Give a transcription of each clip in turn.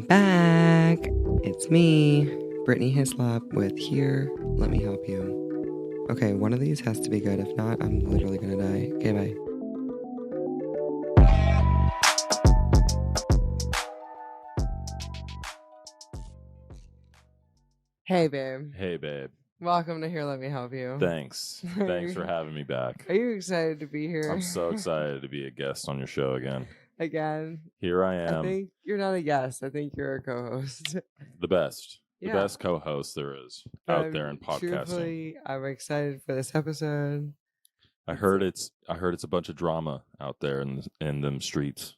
back. It's me, Brittany Hislop with Here, Let Me Help You. Okay, one of these has to be good. If not, I'm literally gonna die. Okay, bye. Hey, babe. Hey, babe. Welcome to Here, Let Me Help You. Thanks. Thanks for having me back. Are you excited to be here? I'm so excited to be a guest on your show again. Again. Here I am. I think you're not a guest. I think you're a co-host. The best. Yeah. The best co-host there is out there in podcasting. Truthfully, I'm excited for this episode. I heard it's a bunch of drama out there in them streets.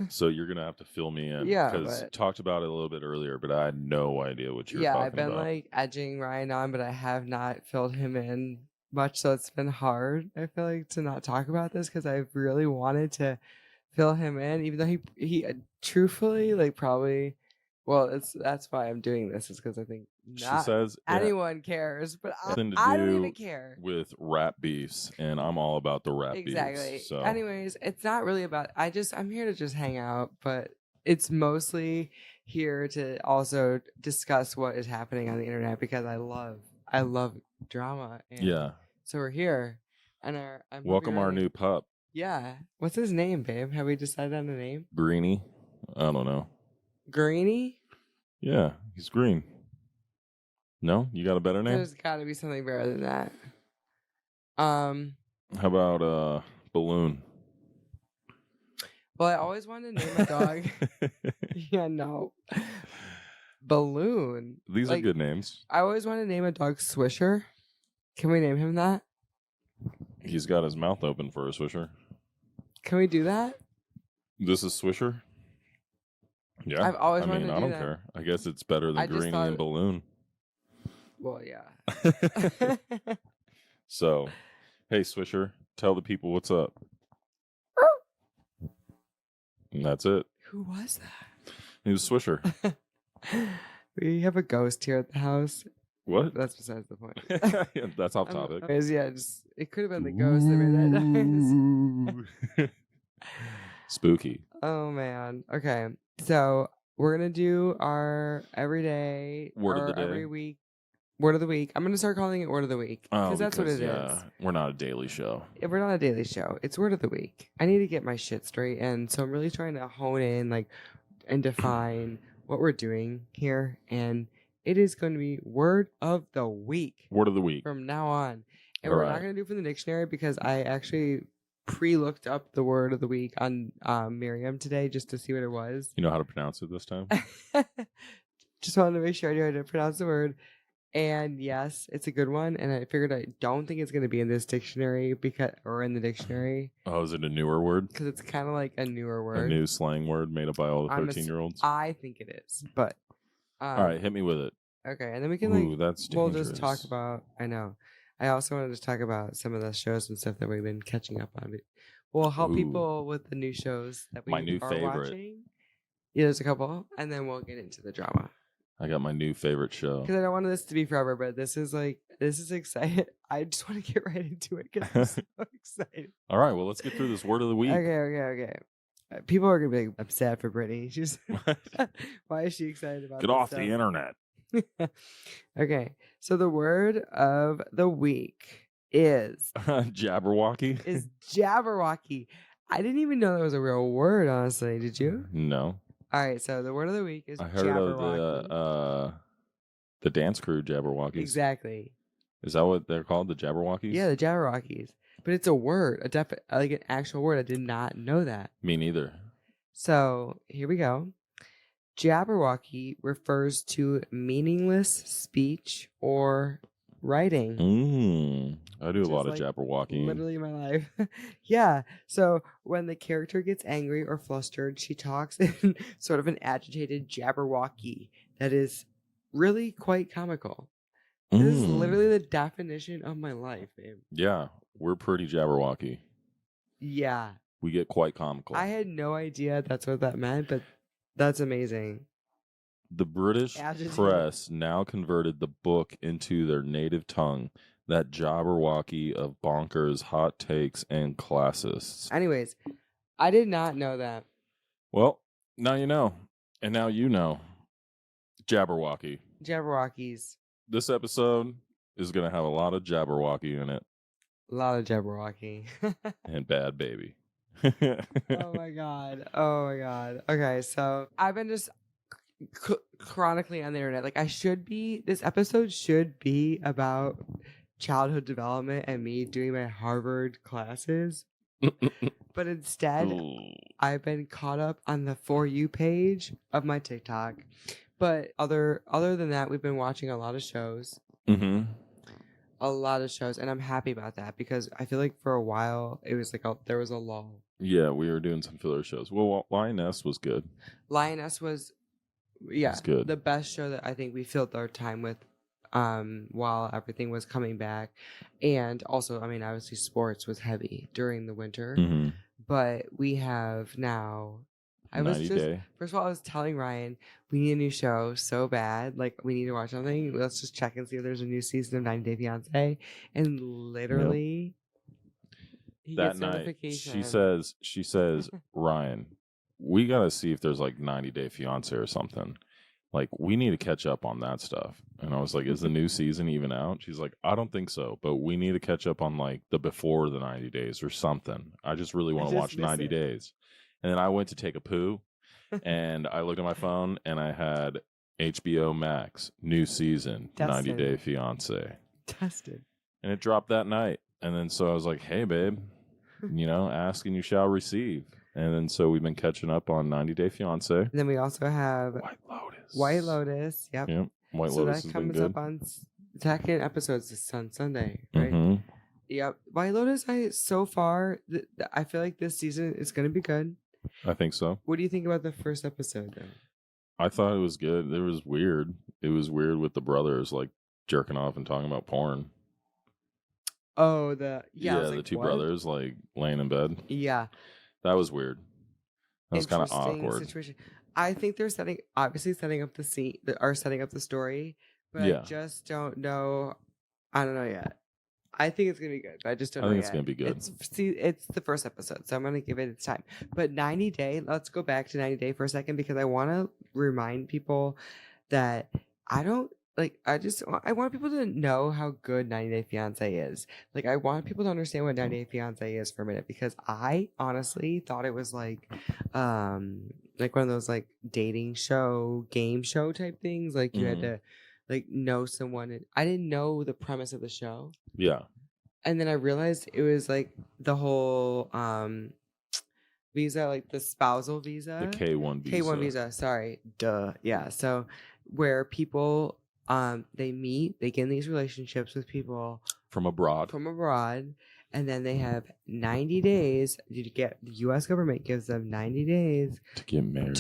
So you're gonna have to fill me in. Yeah, because talked about it a little bit earlier, but I had no idea what you were talking about. Yeah, I've been like edging Ryan on, but I have not filled him in much, so it's been hard. I feel like to not talk about this because I really wanted to fill him in, even though he truthfully like probably. Well, that's why I'm doing this, is because I think not she says anyone cares, but I don't even care. With rap beefs, and I'm all about the rap exactly. beefs. So. Anyways, it's not really about. I'm here to just hang out, but it's mostly here to also discuss what is happening on the internet because I love drama. And yeah. So we're here, and welcome our new pup. Yeah. What's his name, babe? Have we decided on a name? Greenie. I don't know. Greenie? Yeah, he's green. No? You got a better name? There's got to be something better than that. How about Balloon? Well, I always wanted to name a dog. Yeah, no. Balloon. These are good names. I always wanted to name a dog Swisher. Can we name him that? He's got his mouth open for a Swisher. Can we do that? This is Swisher? Yeah. I've always wanted to do I don't that. care. I guess it's better than Greenie and Balloon. Well, yeah. So, hey, Swisher, tell the people what's up. And that's it. Who was that? He was Swisher. We have a ghost here at the house. What? That's besides the point. Yeah, that's off topic. Yeah, it could have been the ghost that made that noise. Spooky. Oh, man. Okay. So we're going to do our everyday word of the day. Every week word of the week. I'm going to start calling it word of the week because that's what it is. We're not a daily show. If we're not a daily show. It's word of the week. I need to get my shit straight. And so I'm really trying to hone in and define what we're doing here. And it is going to be word of the week. Word of the week. From now on. And we're not going to do it from the dictionary because I actually pre-looked up the word of the week on Merriam today just to see what it was. You know how to pronounce it this time? Just wanted to make sure I knew how to pronounce the word. And yes, it's a good one. And I figured I don't think it's going to be in this dictionary or in the dictionary. Oh, is it a newer word? Because it's kind of like a newer word. A new slang word made up by all the 13-year-olds? I think it is. But all right, hit me with it. Okay, and then we can that's we'll just talk about. I know. I also wanted to talk about some of the shows and stuff that we've been catching up on. We'll help people with the new shows that we are watching. Yeah, there's a couple, and then we'll get into the drama. I got my new favorite show. Because I don't want this to be forever, but this is exciting. I just want to get right into it because I'm so excited. All right, well, let's get through this word of the week. Okay. People are gonna be upset for Brittany. She's why is she excited about? Get off the internet. Okay, so the word of the week is Jabberwocky. Is Jabberwocky. I didn't even know that was a real word, honestly. Did you? No. All right, so the word of the week is I heard Jabberwocky. of the dance crew Jabberwockies. Exactly. Is that what they're called, the Jabberwockies? Yeah, the Jabberwockies. But it's a word, like an actual word. I did not know that. Me neither. So here we go. Jabberwocky refers to meaningless speech or writing. I do a lot of Jabberwocky. Literally my life. Yeah. So when the character gets angry or flustered, she talks in sort of an agitated Jabberwocky that is really quite comical. This is literally the definition of my life, babe. Yeah. We're pretty Jabberwocky. Yeah. We get quite comical. I had no idea that's what that meant, but that's amazing. The British press now converted the book into their native tongue, that Jabberwocky of bonkers, hot takes, and classists. Anyways, I did not know that. Well, now you know. And now you know. Jabberwocky. Jabberwockies. This episode is going to have a lot of Jabberwocky in it. A lot of Jabberwocky. And Bhad Bhabie. Oh my god. Oh my god. Okay, so I've been just chronically on the internet. Like, this episode should be about childhood development and me doing my Harvard classes. But instead, I've been caught up on the For You page of my TikTok. But other than that, we've been watching a lot of shows. Mm-hmm. A lot of shows, and I'm happy about that because I feel like for a while it was like there was a lull. Yeah, we were doing some filler shows. Well, Lioness was good. Lioness was, yeah, it's good. The best show that I think we filled our time with while everything was coming back. And also, I mean, obviously sports was heavy during the winter. Mm-hmm. But we have now... First of all, I was telling Ryan, we need a new show so bad. Like, we need to watch something. Let's just check and see if there's a new season of 90 Day Fiancé. And literally, that night, she says, Ryan, we got to see if there's like 90 Day Fiancé or something. Like, we need to catch up on that stuff. And I was like, is the new season even out? She's like, I don't think so, but we need to catch up on like the before the 90 days or something. I just really want to watch 90 days. And then I went to take a poo, and I looked at my phone, and I had HBO Max, new season, 90 Day Fiancé. Tested. And it dropped that night. And then so I was like, hey, babe, ask and you shall receive. And then so we've been catching up on 90 Day Fiancé. And then we also have White Lotus. Yep. White Lotus that has comes been good. Up on second episodes this Sunday, right? Mm-hmm. Yep. White Lotus, so far, I feel like this season is going to be good. I think so. What do you think about the first episode, though? I thought it was good. It was weird. It was weird with the brothers, like, jerking off and talking about porn. Oh, the like, two brothers, like, laying in bed. Yeah. That was weird. That was kind of awkward. Situation. I think they're setting up the scene, setting up the story, but I just don't know. I don't know yet. I think it's gonna be good, but I just don't know. I think it's gonna be good. It's the first episode, so I'm gonna give it its time. But 90 Day, let's go back to 90 Day for a second because I want to remind people that I want people to know how good 90 Day Fiancé is. Like, I want people to understand what 90 Day Fiancé is for a minute because I honestly thought it was like one of those like dating show, game show type things. Like you had to like know someone. I didn't know the premise of the show. Yeah. And then I realized it was like the whole visa, like the spousal visa. The K1 visa. K1 visa, sorry. Duh. Yeah. So where people they meet, they get in these relationships with people from abroad. And then they have 90 days to get, the US government gives them 90 days to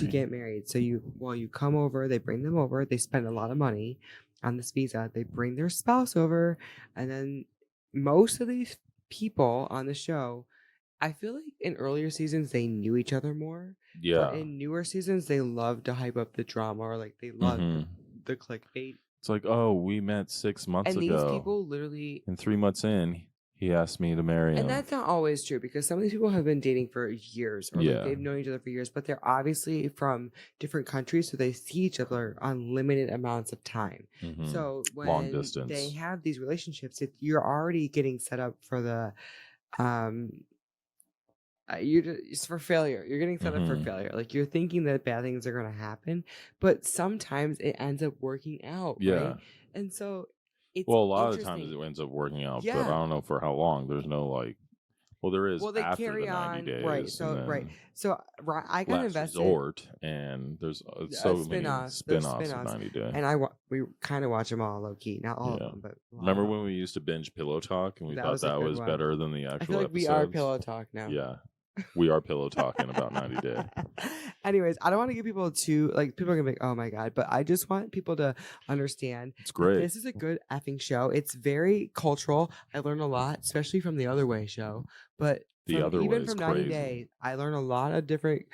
get married. So while you come over, they bring them over, they spend a lot of money on this visa, they bring their spouse over, and then most of these people on the show, I feel like in earlier seasons they knew each other more. Yeah. But in newer seasons they love to hype up the drama, or like they love the clickbait. It's like, oh, we met 6 months ago. And these people literally, and 3 months in, he asked me to marry him. And that's not always true because some of these people have been dating for years, or like they've known each other for years, but they're obviously from different countries, so they see each other on limited amounts of time. So when long distance, they have these relationships, you're already getting set up for the it's for failure. You're getting set up for failure. Like, you're thinking that bad things are going to happen, but sometimes it ends up working out. Yeah. Right? And so it's a lot of times it ends up working out, but I don't know for how long. There's no there is they after carry the 90 days. Right. So I got invested. Resort, and there's so many spin-offs of 90 Day. And we kind of watch them all low key. Not all of them, but remember when we used to binge Pillow Talk and we thought that was better than the actual I feel like episodes? We are Pillow Talk now. Yeah. We are pillow talking about 90 Day. Anyways, I don't want to get people to, like, people are going to be like, oh my God, but I just want people to understand. It's great. This is a good effing show. It's very cultural. I learned a lot, especially from The Other Way show. But even from 90 Day, I learned a lot of different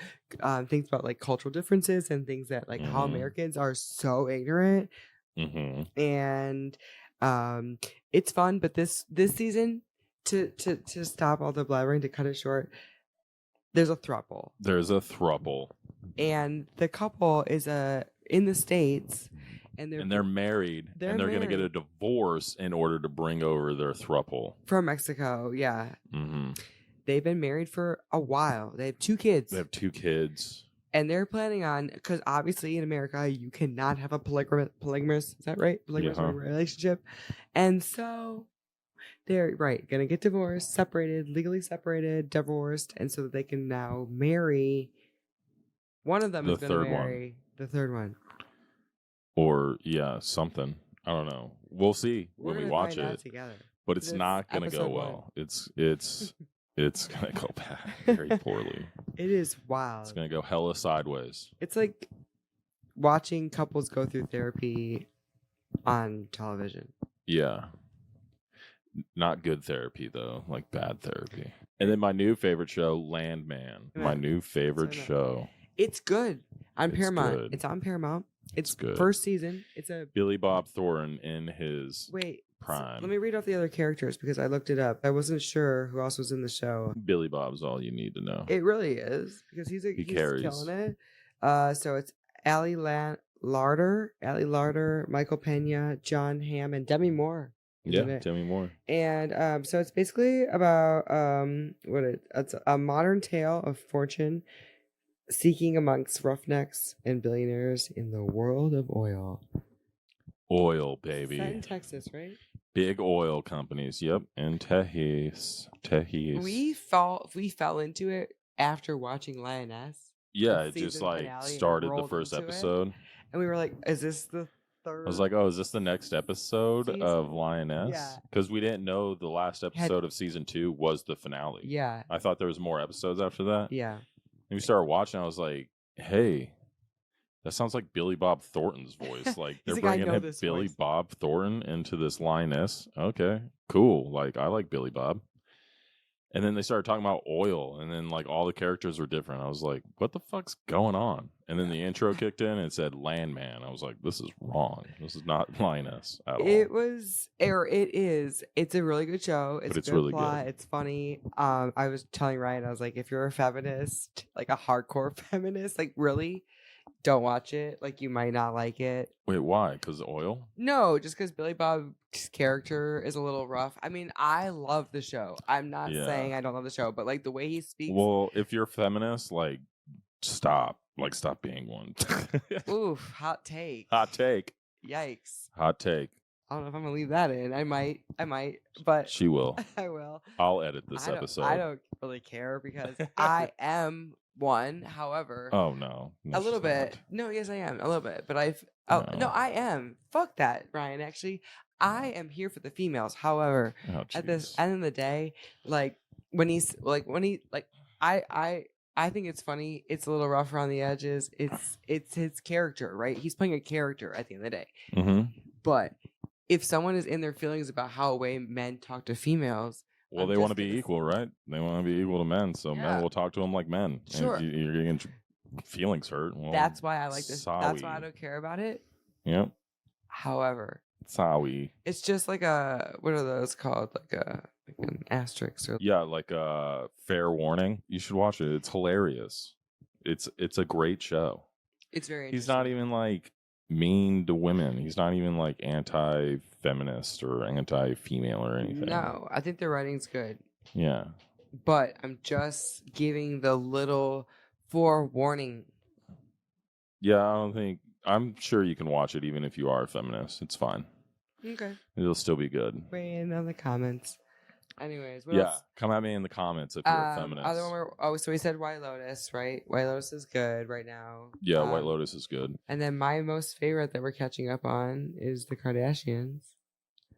things about like cultural differences and things that like how Americans are so ignorant. And it's fun, but this season, to stop all the blabbering, to cut it short, there's a throuple. There's a throuple. And the couple is in the States, and they're married, and they're going to get a divorce in order to bring over their throuple from Mexico. Yeah, they've been married for a while. They have 2 kids. And they're planning on, because obviously in America you cannot have a polygamous. Is that right? Polygamous relationship, and so they're gonna get divorced, separated, legally separated, divorced, and so that they can now marry. One of them is going to marry the third one. Or something. I don't know. We'll see when we watch it together. But it's not going to go well. It's going to go bad very poorly. It is wild. It's going to go hella sideways. It's like watching couples go through therapy on television. Yeah. Not good therapy, though. Like bad therapy. And then my new favorite show, Landman. My new favorite show. It's good on Paramount. Good. It's on Paramount. It's good. First season. It's a Billy Bob Thornton in his prime. So let me read off the other characters because I looked it up. I wasn't sure who else was in the show. Billy Bob's all you need to know. It really is because he's killing it. So it's Ali Larder, Michael Pena, John Hamm, and Demi Moore. Demi Moore. And so it's basically about it's a modern tale of fortune seeking amongst roughnecks and billionaires in the world of oil. Oil, baby. It's set in Texas, right? Big oil companies. Yep, in Texas. We fell into it after watching Lioness. Yeah, it just like started the first episode, and we were like, "Is this the third?" I was like, "Oh, is this the next episode of Lioness?" Yeah, because we didn't know the last episode of season 2 was the finale. Yeah, I thought there was more episodes after that. Yeah. And we started watching. I was like, "Hey, that sounds like Billy Bob Thornton's voice. Like they're bringing Billy Bob Thornton into this Lioness. Okay, cool. Like I like Billy Bob." And then they started talking about oil, and then like all the characters were different. I was like, "What the fuck's going on?" And then the intro kicked in, and it said Landman. I was like, "This is wrong. This is not Lioness at all." It is. It's a really good show. It's a really plot. Good. It's funny. I was telling Ryan, I was like, if you're a feminist, like a hardcore feminist, like really, don't watch it. Like you might not like it. Wait, why? Because oil? No, just because Billy Bob's character is a little rough. I mean, I love the show. I'm not saying I don't love the show, but like the way he speaks. Well, if you're a feminist, like stop. Like stop being one. Oof, hot take. Hot take. Yikes. Hot take. I don't know if I'm gonna leave that in. I might, but she will. I will. I'll edit this episode. I don't really care because I am one. However, oh no, a little bit. No, yes, I am a little bit. But no, I am. Fuck that, Ryan. Actually, I am here for the females. However, at the end of the day, like I think it's funny. It's a little rough around the edges. It's his character, right? He's playing a character at the end of the day. Mm-hmm. But if someone is in their feelings about how way men talk to females, well, they want to be equal, right? They want to be equal to men, so men will talk to them like men. Sure. And if you're getting feelings hurt. Well, that's why I like this. That's why I don't care about it. Yep. However, it's just like what are those called? Like an asterisk or like a fair warning. You should watch it. It's hilarious. It's a great show. It's very He's not even like mean to women. He's not even like anti-feminist or anti-female or anything. No, I think the writing's good. Yeah. But I'm just giving the little forewarning. Yeah, I'm sure you can watch it even if you are a feminist. It's fine. Okay. It'll still be good. Weigh in on the comments. Anyways, what else? Come at me in the comments if you're a feminist. So we said White Lotus, right? White Lotus is good right now. Yeah, White Lotus is good. And then my most favorite that we're catching up on is the Kardashians.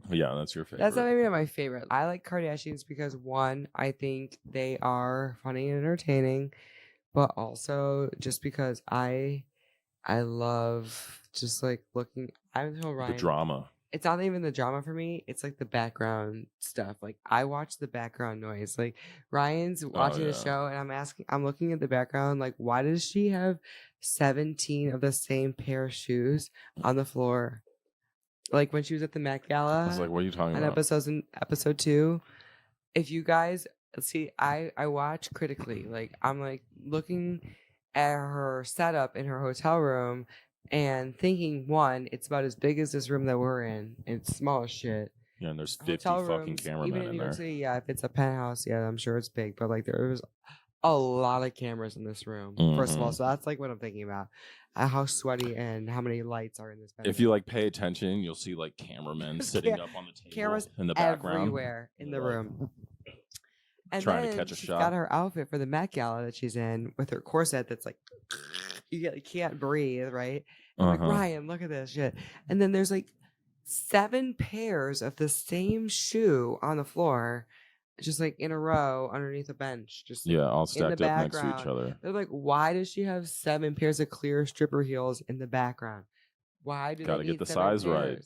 Yeah, that's your favorite. That's not maybe not my favorite. I like Kardashians because one, I think they are funny and entertaining, but also just because I love just like looking. I'm told Ryan the drama. It's not even the drama for me. It's like the background stuff. Like I watch the background noise. Like Ryan's watching the show and I'm looking at the background. Like, why does she have 17 of the same pair of shoes on the floor? Like when she was at the Met Gala. I was like, what are you talking about? In episode 2. If you guys see, I watch critically. Like I'm like looking at her setup in her hotel room and thinking, one, it's about as big as this room that we're in. And it's small as shit. Yeah, and there's 50 Hotel fucking rooms, cameramen even in in New York there. City, yeah, if it's a penthouse, yeah, I'm sure it's big. But like there was a lot of cameras in this room, first of all. So that's like what I'm thinking about. How sweaty and how many lights are in this bedroom. If you like pay attention, you'll see like cameramen sitting up on the table cameras in the background. Everywhere in the room. And trying then to catch a she's shot. got her outfit for the Met Gala that she's in with her corset that's like you can't breathe, right? I'm like, Ryan, look at this shit. And then there's like 7 pairs of the same shoe on the floor, just like in a row underneath a bench. Just like, all stacked up next to each other. They're like, why does she have 7 pairs of clear stripper heels in the background? Why do Gotta they need get the 7 size pairs? right.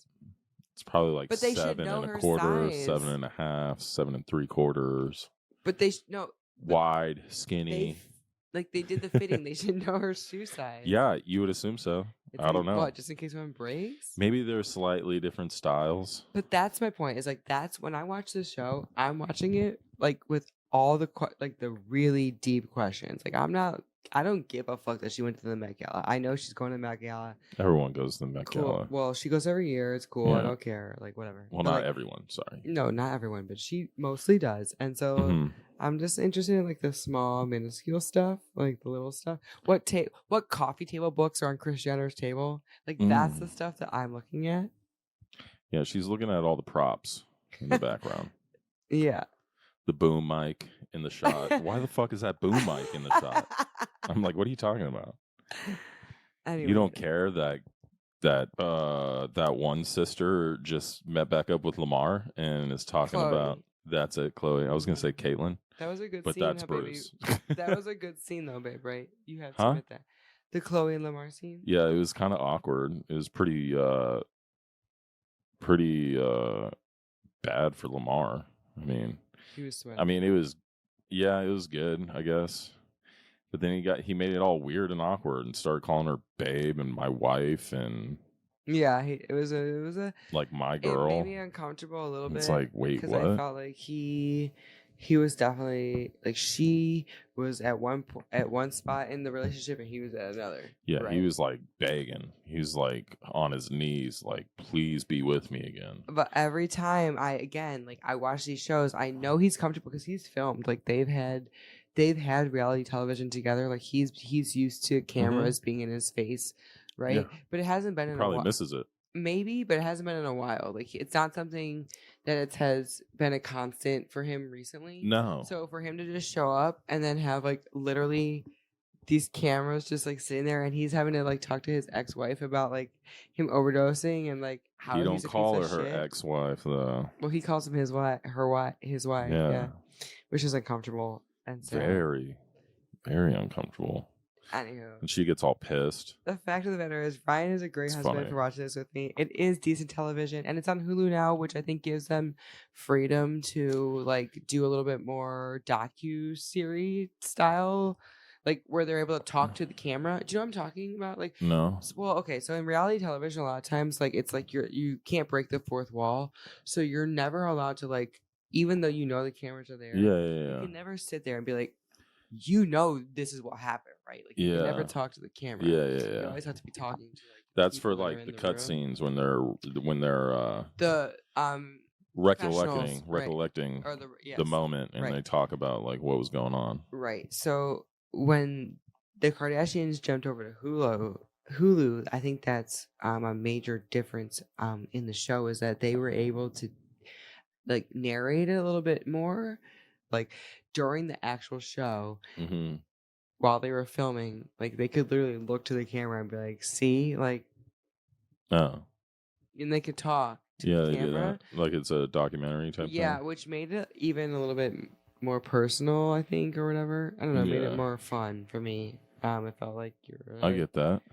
It's probably like but they 7 1/4, 7 1/2, 7 3/4. But they wide, skinny. They did the fitting. They should know her shoe size. Yeah, you would assume so. I don't know. What, just in case one breaks? Maybe they're slightly different styles. But that's my point. Is like that's when I watch this show, I'm watching it like with all the the really deep questions. Like I don't give a fuck that she went to the Met Gala. I know she's going to the Met Gala. Everyone goes to the Met Gala. Well, she goes every year. It's cool. Yeah. I don't care. Like whatever. Well, but not everyone. Sorry. No, not everyone, but she mostly does. And so I'm just interested in like the small, minuscule stuff, like the little stuff. What coffee table books are on Kris Jenner's table? Like that's the stuff that I'm looking at. Yeah, she's looking at all the props in the background. Yeah. The boom mic in the shot. Why the fuck is that boom mic in the shot? I'm like, what are you talking about? Anyway. You don't care that one sister just met back up with Lamar and is talking about that's it, Chloe. I was gonna say Caitlyn. That was a good but scene. But that's Bruce. That was a good scene though, babe, right? You have to admit that. The Chloe and Lamar scene? Yeah, it was kind of awkward. It was pretty bad for Lamar. I mean, he was sweating. I mean, it was good, I guess. But then he made it all weird and awkward and started calling her babe and my wife and yeah, it was a like my girl. It made me uncomfortable a little bit. It's like, wait, what? Because I felt like he was definitely like she was at one spot in the relationship and he was at another. Yeah, right? He was like begging. He was like on his knees, like, please be with me again. But every time I watch these shows, I know he's comfortable because he's filmed. Like they've had reality television together. Like he's used to cameras being in his face, right? Yeah. But it hasn't been in a while. Probably misses it. Maybe, but it hasn't been in a while. Like it's not something that it has been a constant for him recently. No. So for him to just show up and then have like literally these cameras just like sitting there and he's having to like talk to his ex-wife about like him overdosing and like how he don't call her ex-wife though. Well, he calls him his wife, his wife. Yeah. Which is uncomfortable and sad. Very, very uncomfortable. Anywho. And she gets all pissed. The fact of the matter is, Ryan is a great husband for watching this with me. It is decent television, and it's on Hulu now, which I think gives them freedom to like do a little bit more docu-series style, like where they're able to talk to the camera. Do you know what I'm talking about? Like, no. Well, okay. So in reality television, a lot of times, like it's like you can't break the fourth wall, so you're never allowed to like, even though you know the cameras are there. Yeah. You can never sit there and be like, you know this is what happened, right? Like you can never talk to the camera. Yeah. You always have to be talking to like that's for like the cut scenes when they're the recollecting the moment and they talk about like what was going on. Right. So when the Kardashians jumped over to Hulu, I think that's a major difference in the show is that they were able to like narrate it a little bit more. Like during the actual show, while they were filming, like they could literally look to the camera and be like, "See, like, oh," and they could talk to the camera, like it's a documentary type. Yeah, which made it even a little bit more personal, I think, or whatever. I don't know, made it more fun for me. It felt like you're. I get that.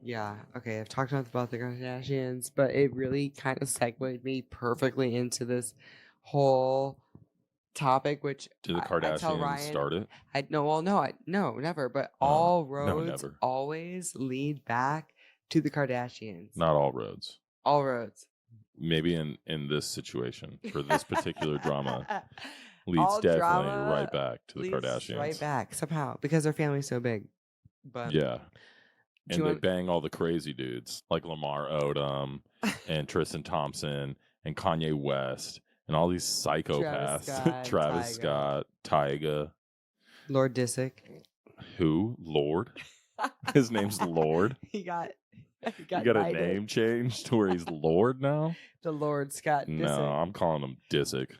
Yeah. Okay. I've talked enough about the Kardashians, but it really kind of segued me perfectly into this whole topic, which did the Kardashians start it? No, never. But all roads always lead back to the Kardashians. Not all roads. All roads. Maybe in this situation for this particular drama leads definitely right back to the Kardashians. Right back somehow because their family's so big. But yeah, And they bang all the crazy dudes like Lamar Odom and Tristan Thompson and Kanye West and all these psychopaths. Travis Scott, Tyga. Lord Disick. Who? Lord? His name's Lord. He got a name changed to where he's Lord now? The Lord Scott Disick. No, I'm calling him Disick.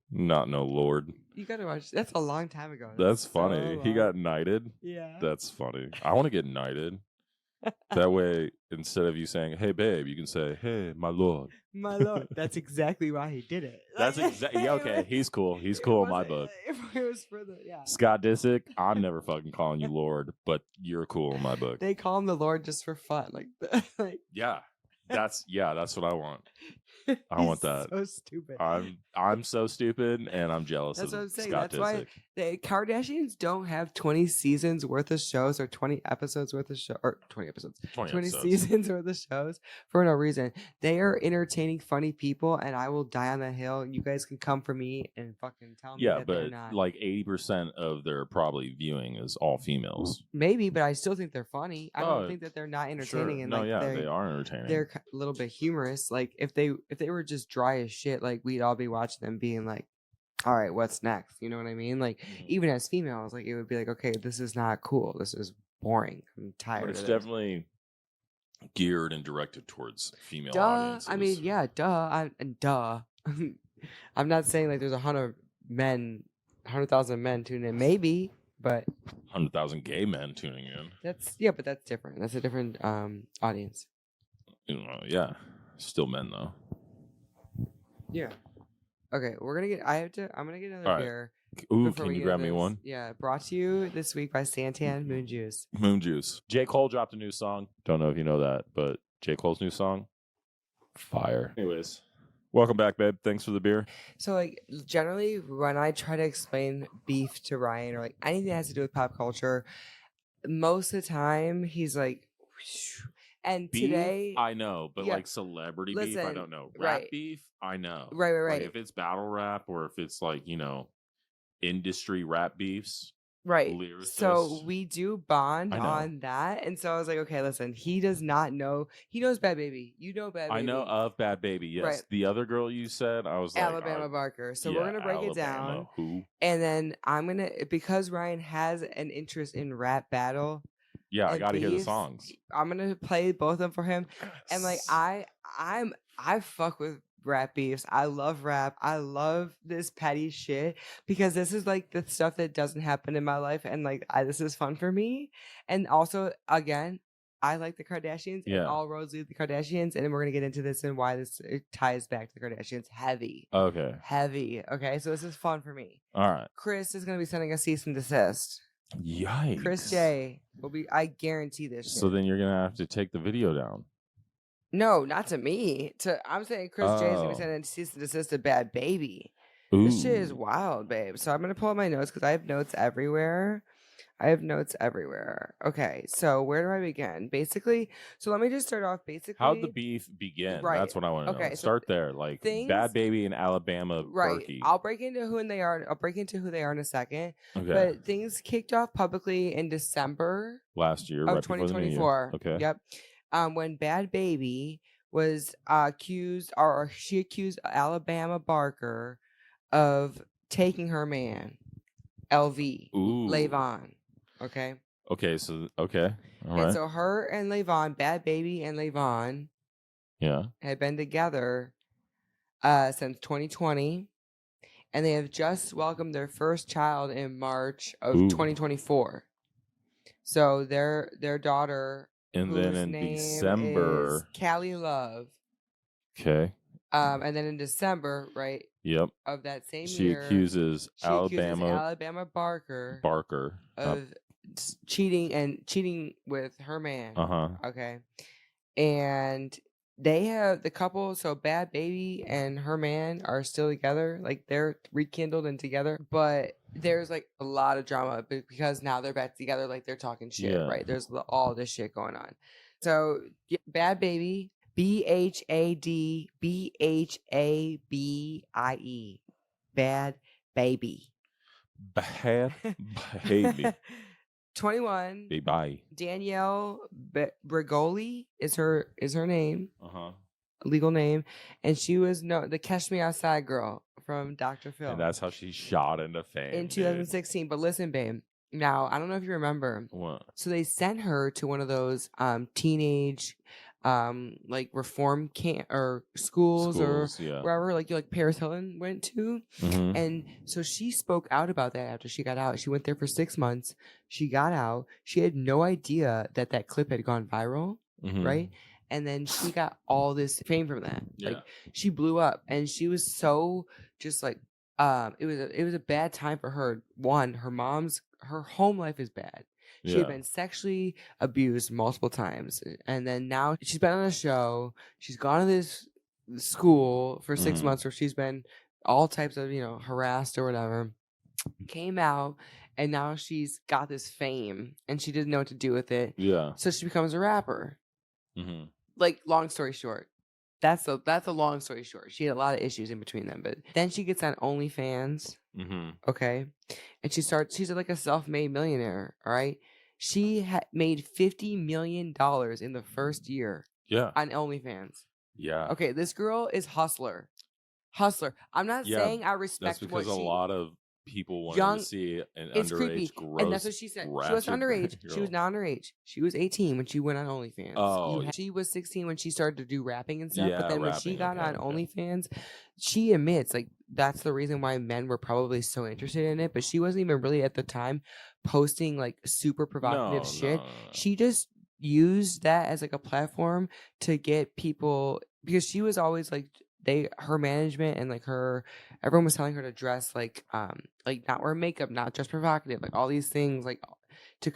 Not no Lord. You gotta watch. That's a long time ago. That's funny. He got knighted. Yeah. That's funny. I want to get knighted. That way, instead of you saying, "Hey, babe," you can say, "Hey, my lord." My lord. That's exactly why he did it. That's exactly okay. He's cool. He's cool in my book. It was for the Scott Disick. I'm never fucking calling you Lord, but you're cool in my book. They call him the Lord just for fun, Yeah, that's what I want. I want that. So stupid. I'm so stupid, and I'm jealous. That's of what I'm saying. Scott That's Disick. why the Kardashians don't have 20 seasons worth of shows or 20 episodes worth of show or 20 episodes, 20 seasons worth of shows for no reason. They are entertaining, funny people, and I will die on that hill. You guys can come for me and fucking tell me that they're not. Like 80% of their probably viewing is all females. Maybe, but I still think they're funny. I don't think that they're not entertaining. Sure. And they are entertaining. They're a little bit humorous. Like if they were just dry as shit, like we'd all be watching them being like, all right, what's next? You know what I mean? Like even as females, like it would be like, okay, this is not cool. This is boring. I'm tired. It's of definitely geared and directed towards female audiences. I mean, yeah, duh. I'm not saying like there's 100,000 men tuning in, maybe, but 100,000 gay men tuning in. But that's different. That's a different audience. Yeah, still men though. Yeah. Okay, I'm gonna get another beer. Ooh, can you grab me one? Yeah, brought to you this week by Santan Moon Juice. Moon Juice. J. Cole dropped a new song. Don't know if you know that, but J. Cole's new song, fire. Anyways, welcome back, babe. Thanks for the beer. So, like, generally, when I try to explain beef to Ryan or like anything that has to do with pop culture, most of the time he's like, whoosh. And beef, today, I know, but like celebrity beef, I don't know. Rap beef, I know. Right. Like if it's battle rap or if it's like, industry rap beefs. Right. Lyricists. So we do bond on that. And so I was like, okay, listen, he does not know. He knows Bhad Bhabie. You know Bhad Bhabie. I know of Bhad Bhabie, yes. Right. The other girl you said, I was like, Alabama Barker. So we're going to break it down. Who? And then I'm going to, because Ryan has an interest in rap battle. Yeah, I got to hear the songs. I'm going to play both of them for him. Yes. And like, I fuck with rap beefs. I love rap. I love this petty shit because this is like the stuff that doesn't happen in my life. And like, this is fun for me. And also, again, I like the Kardashians and all roads lead the Kardashians. And then we're going to get into this and why it ties back to the Kardashians. Heavy. Okay. Heavy. Okay. So this is fun for me. All right. Chris is going to be sending a cease and desist. Yikes. Chris J will be, I guarantee this shit. So then you're going to have to take the video down. No, not to me. I'm saying Chris J is going to be sending cease and desist to Bhad Bhabie. Ooh. This shit is wild, babe. So I'm going to pull up my notes because I have notes everywhere. Okay, so where do I begin? Basically, so let me just start off How'd the beef begin? Right. That's what I want to know. Start there. Like Bhad Bhabie and Alabama Berkey. I'll break into who they are in a second. Okay. But things kicked off publicly in December last year, of 2024. Okay. Yep. When Bhad Bhabie was accused Alabama Barker of taking her man, LV, Layvon. Okay. Okay. So all right. And so her and Layvon, Bhad Bhabie and Layvon, had been together since 2020, and they have just welcomed their first child in March of 2024. So their daughter, and then in December, is Callie Love. Okay. And then in December, right? Yep. Of that same year, she accuses Alabama Barker of cheating with her man. Okay. And they have the couple, so Bhad Bhabie and her man are still together, like they're rekindled and together, but there's like a lot of drama because now they're back together, like they're talking shit, right? There's all this shit going on. So Bhad Bhabie, BHAD BHABIE, Bhad Bhabie. Bhad Bhabie. 21. Bye. Danielle Bregoli is her name. Uh-huh. Legal name. And she was the Catch Me Outside girl from Dr. Phil. And that's how she shot into fame. In 2016. Dude. But listen, babe. Now, I don't know if you remember. What? So they sent her to one of those teenage like reform camp or schools or wherever like Paris Hilton went to. Mm-hmm. And so she spoke out about that after she got out. She went there for 6 months. She got out. She had no idea that clip had gone viral, mm-hmm. right? And then she got all this fame from that. Yeah. Like she blew up, and she was so just like it was a bad time for her. One, her home life is bad. She had been sexually abused multiple times. And then now she's been on a show. She's gone to this school for 6 months where she's been all types of, harassed or whatever. Came out, and now she's got this fame, and she didn't know what to do with it. Yeah. So she becomes a rapper. Mm-hmm. Like, long story short. That's a long story short. She had a lot of issues in between them. But then she gets on OnlyFans. Mm-hmm. Okay. And she's like a self-made millionaire. All right. She had made $50 million in the first year. Yeah. On OnlyFans. Yeah. Okay. This girl is hustler. I'm not saying I respect that's because a lot of people wanted to see an underage gross. And that's what she said. She was underage. Girl. She was not underage. She was 18 when she went on OnlyFans. Oh. She was 16 when she started to do rapping and stuff. Yeah, but then when she got on OnlyFans, she admits like that's the reason why men were probably so interested in it. But she wasn't even really at the time posting like super provocative shit. No. She just used that as like a platform to get people, because she was always like her management and like everyone was telling her to dress like not wear makeup, not dress provocative, like all these things like to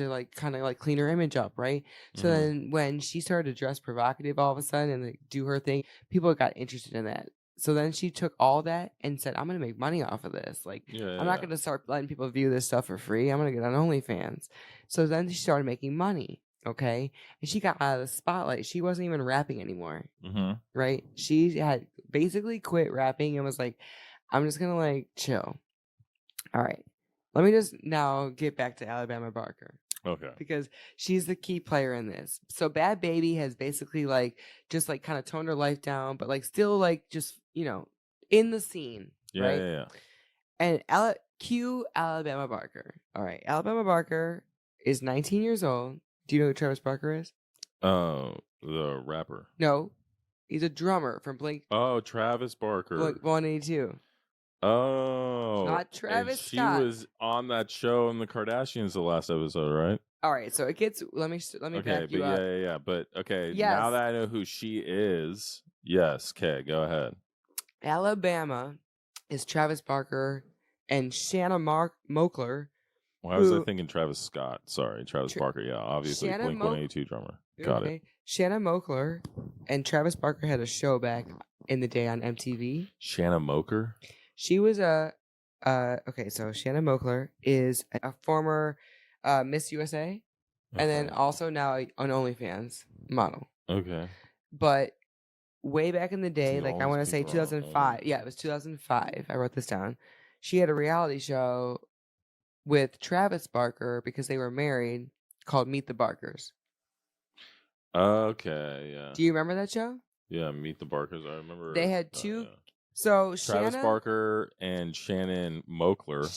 like kind of like clean her image up, right? So then when she started to dress provocative all of a sudden and like do her thing, people got interested in that. So then she took all that and said, I'm going to make money off of this. Like, I'm not going to start letting people view this stuff for free. I'm going to get on OnlyFans. So then she started making money. Okay. And she got out of the spotlight. She wasn't even rapping anymore. Mm-hmm. Right. She had basically quit rapping and was like, I'm just going to like chill. All right. Let me just now get back to Alabama Barker. Okay. Because she's the key player in this. So Bhad Bhabie has basically like just like kind of toned her life down, but like still like just, in the scene. Yeah. Right? Yeah. And cue Alabama Barker. All right. Alabama Barker is 19 years old. Do you know who Travis Barker is? The rapper. No. He's a drummer from Blink. Oh, Travis Barker. Blink 182. Oh. Not Travis Scott. She was on that show in the Kardashians the last episode, right? All right, so it gets. Let me back you up. Yeah. But okay, yes. Now that I know who she is, yes. Okay, go ahead. Alabama is Travis Barker and Shanna Moakler. Why was I thinking Travis Scott? Sorry, Travis Barker. Yeah, obviously Blink 182 drummer. Got it. Shanna Moakler and Travis Barker had a show back in the day on MTV. Shanna Moakler? She was so Shanna Moakler is a former Miss USA, and then also now an OnlyFans model. Okay. But way back in the day, like I want to say 2005. Yeah, it was 2005. I wrote this down. She had a reality show with Travis Barker because they were married called Meet the Barkers. Okay, yeah. Do you remember that show? Yeah, Meet the Barkers. I remember. They had two. Yeah. So Travis Barker and Shanna Moakler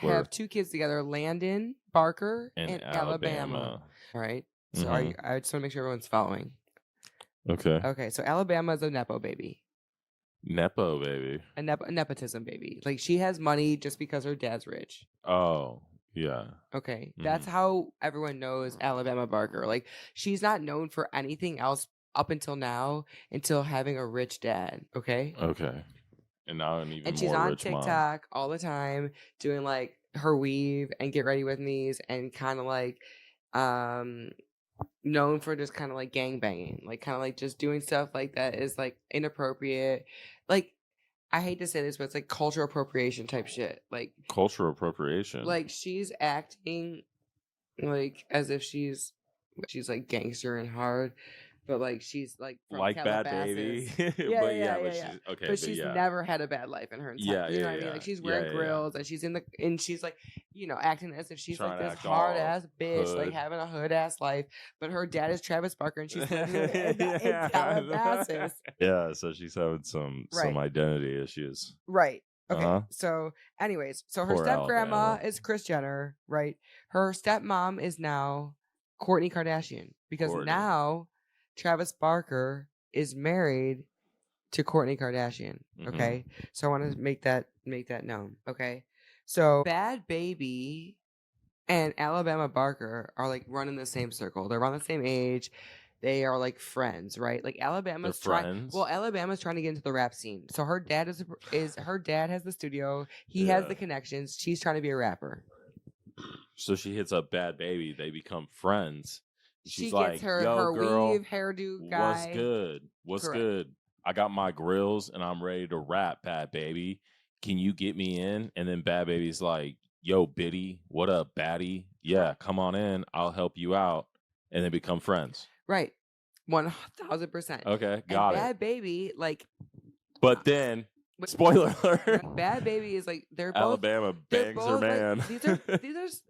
have two kids together, Landon Barker and Alabama. All right. So I just want to make sure everyone's following. Okay. Okay. So Alabama is a Nepo baby. Nepo baby. A nepotism baby. Like she has money just because her dad's rich. Oh, yeah. Okay. That's how everyone knows Alabama Barker. Like she's not known for anything else up until now, until having a rich dad. Okay. Okay. And now an even more rich mom. And she's on TikTok all the time doing like her weave and get ready with me's and kind of like known for just kind of like gangbanging, like kind of like just doing stuff like that is like inappropriate. Like I hate to say this, but it's like cultural appropriation type shit. Like cultural appropriation. Like she's acting like as if she's like gangster and hard. but like she's like from like Bhad Bhabie. But she's never had a bad life in her entire. You know what I mean? Like she's wearing grills and she's and she's like, you know, acting as if she's like this hard ass bitch, like having a hood ass life. But her dad is Travis Barker, and she's living in Calabasas. Yeah, so she's having some identity issues. Right. Okay. So, anyways, so her step grandma is Kris Jenner, right? Her stepmom is now Kourtney Kardashian, because now Travis Barker is married to Kourtney Kardashian. Okay. So I want to make that known. Okay. So Bhad Bhabie and Alabama Barker are like running the same circle. They're around the same age. They are like friends, right? Like Alabama's trying. Well, Alabama's trying to get into the rap scene. So her dad her dad has the studio. He has the connections. She's trying to be a rapper. So she hits up Bhad Bhabie. They become friends. She's she like, gets her girl, weave hairdo guy. What's good? What's good? I got my grills and I'm ready to rap, Bhad Bhabie. Can you get me in? And then Bhad Babie's like, yo, Biddy, what up, baddie? Yeah, come on in. I'll help you out. And they become friends. Right. 1,000%. Okay, got it. Bhad Bhabie, like. But then, spoiler alert. Bhad Bhabie is like, they're both. Alabama bangs her man. Like,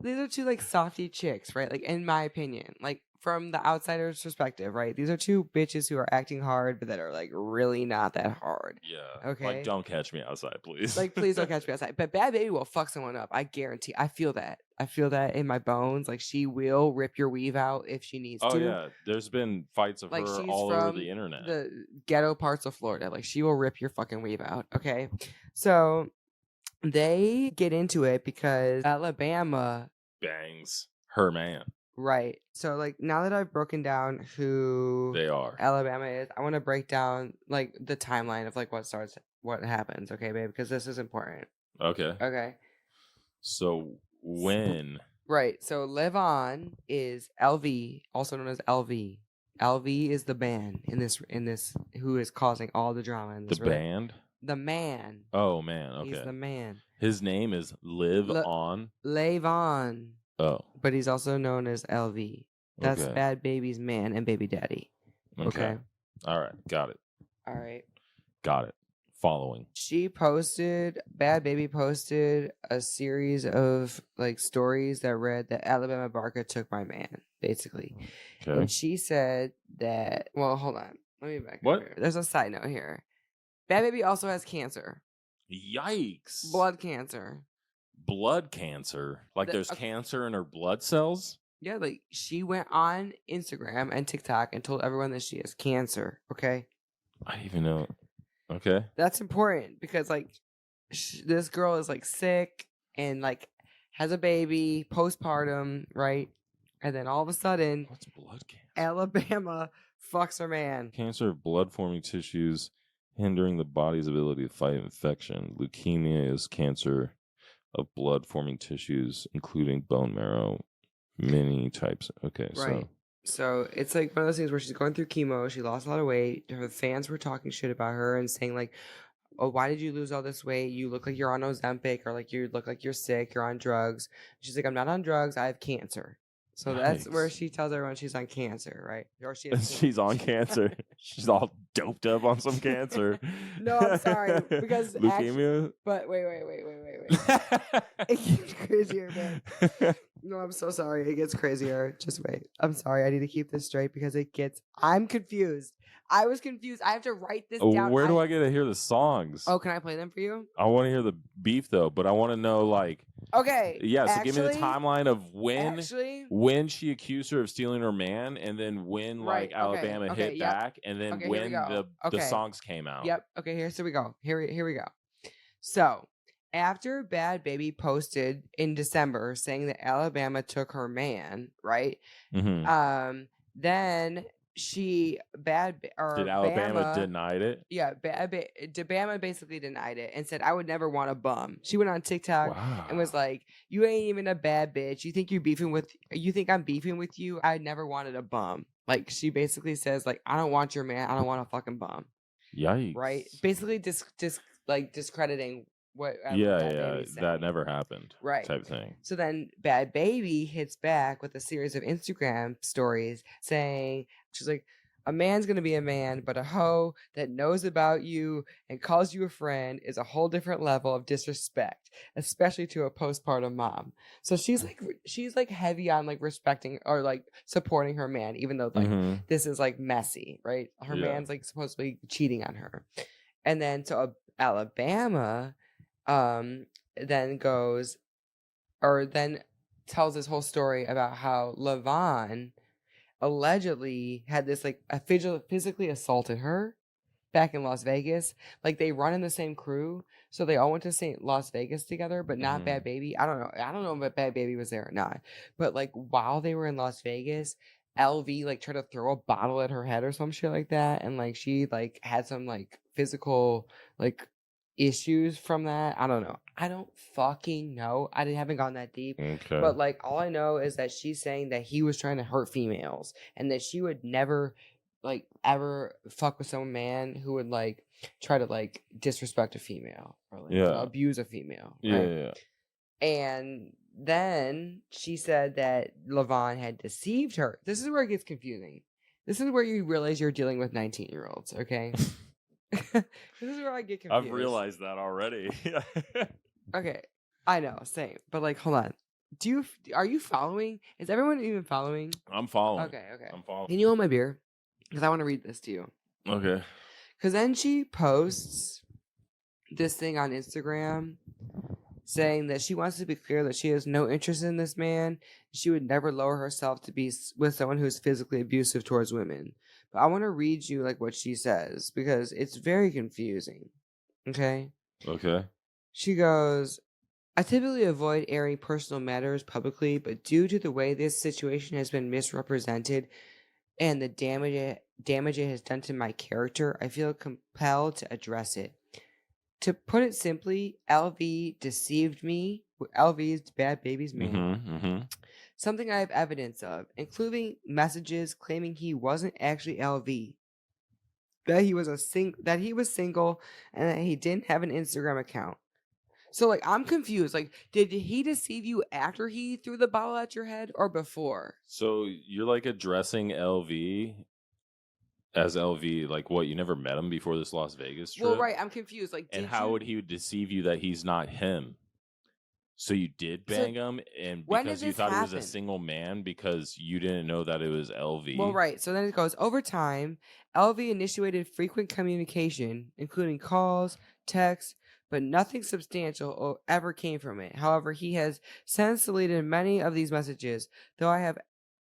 these are two like softy chicks, right? Like, in my opinion, like from the outsider's perspective, right? These are two bitches who are acting hard, but that are like really not that hard. Yeah. Okay. Like, don't catch me outside, please. Like, please don't catch me outside. But Bhad Bhabie will fuck someone up. I guarantee. I feel that. I feel that in my bones. Like, she will rip your weave out if she needs to. Oh, yeah. There's been fights of like, her all over the internet. The ghetto parts of Florida. Like, she will rip your fucking weave out. Okay. So they get into it because Alabama bangs her man. Right. So, like, now that I've broken down who they are, Alabama is, I want to break down, like, the timeline of, like, what happens, okay, babe? Because this is important. Okay. Okay. So, when? Right. So, Live On is LV, also known as LV. LV is the band in this, who is causing all the drama in this. The band? The man. Oh, man. Okay. He's the man. His name is Live On? Live On. Oh. But he's also known as LV. That's Bhad Bhabie's man and baby daddy. Okay. All right. Got it. All right. Got it. Following. Bhad Bhabie posted a series of like stories that read that Alabama Barker took my man, basically. Okay. And she said that, well, hold on. Let me back up here. There's a side note here. Bhad Bhabie also has cancer. Yikes. Blood cancer. Blood cancer? Like there's cancer in her blood cells? Yeah, like she went on Instagram and TikTok and told everyone that she has cancer, okay? I didn't even know. Okay. That's important because like this girl is like sick and like has a baby postpartum, right? And then all of a sudden, what's blood cancer? Alabama fucks her man. Cancer of blood forming tissues hindering the body's ability to fight infection. Leukemia is cancer of blood forming tissues, including bone marrow, many types. Okay, right. So it's like one of those things where she's going through chemo. She lost a lot of weight. Her fans were talking shit about her and saying like, "Oh, why did you lose all this weight? You look like you're on Ozempic, or like you look like you're sick. You're on drugs." She's like, "I'm not on drugs. I have cancer." So that's where she tells everyone she's on cancer, right? Or she's on cancer. She's all doped up on some cancer. No, I'm sorry. Because leukemia? But wait. It gets crazier, man. No, I'm so sorry. It gets crazier. Just wait. I'm sorry. I need to keep this straight because I'm confused. I was confused. I have to write this down. Where do I get to hear the songs? Oh, can I play them for you? I want to hear the beef though, but I want to know like. Okay. Yeah, so give me the timeline of when she accused her of stealing her man, and then when like Alabama hit back, and then when the songs came out. Yep. Okay. Here we go. Here we go. So after Bhad Bhabie posted in December saying that Alabama took her man, right? Mm-hmm. Then did Alabama denied it? Yeah, Bama basically denied it and said, "I would never want a bum." She went on TikTok and was like, "You ain't even a bad bitch. You think I'm beefing with you? I never wanted a bum." Like she basically says, like, "I don't want your man. I don't want a fucking bum." Yikes! Right? Basically, discrediting what. That never happened. Right. Type thing. So then Bhad Bhabie hits back with a series of Instagram stories saying, she's like, A man's gonna be a man, but a hoe that knows about you and calls you a friend is a whole different level of disrespect, especially to a postpartum mom. So she's like heavy on like respecting or like supporting her man, even though like this is like messy, right? Her man's like supposedly cheating on her. And then so Alabama then goes or then tells this whole story about how Levon allegedly had this like physically assaulted her back in Las Vegas. Like they run in the same crew, so they all went to St. Las Vegas together, but not Bhad Bhabie. I don't know if Bhad Bhabie was there or not. But like while they were in Las Vegas, LV like tried to throw a bottle at her head or some shit like that, and like she like had some like physical like issues from that. I don't know. I don't fucking know. I haven't gone that deep. Okay. But like all I know is that she's saying that he was trying to hurt females and that she would never like ever fuck with some man who would like try to like disrespect a female or like abuse a female. Right? Yeah. And then she said that Levon had deceived her. This is where it gets confusing. This is where you realize you're dealing with 19-year-olds, okay? This is where I get confused. I've realized that already. Okay, I know, same. But like, hold on. Are you following? Is everyone even following? I'm following. Okay. I'm following. Can you hold my beer? Because I want to read this to you. Okay. Because then she posts this thing on Instagram saying that she wants to be clear that she has no interest in this man. She would never lower herself to be with someone who's physically abusive towards women. But I want to read you like what she says because it's very confusing. Okay? Okay. She goes, I typically avoid airing personal matters publicly, but due to the way this situation has been misrepresented and the damage it has done to my character, I feel compelled to address it. To put it simply, LV deceived me. LV is Bhad Bhabie's man. Something I have evidence of, including messages claiming he wasn't actually LV, that he was single, and that he didn't have an Instagram account. So, like, I'm confused. Like, did he deceive you after he threw the bottle at your head or before? So you're like addressing LV as LV, like what? You never met him before this Las Vegas trip? Well, right. I'm confused. Like, and how would he deceive you that he's not him? So you did bang him, and because you thought he was a single man because you didn't know that it was LV. Well, right. So then it goes, over time, LV initiated frequent communication, including calls, texts, but nothing substantial ever came from it. However, he has since deleted many of these messages, though I have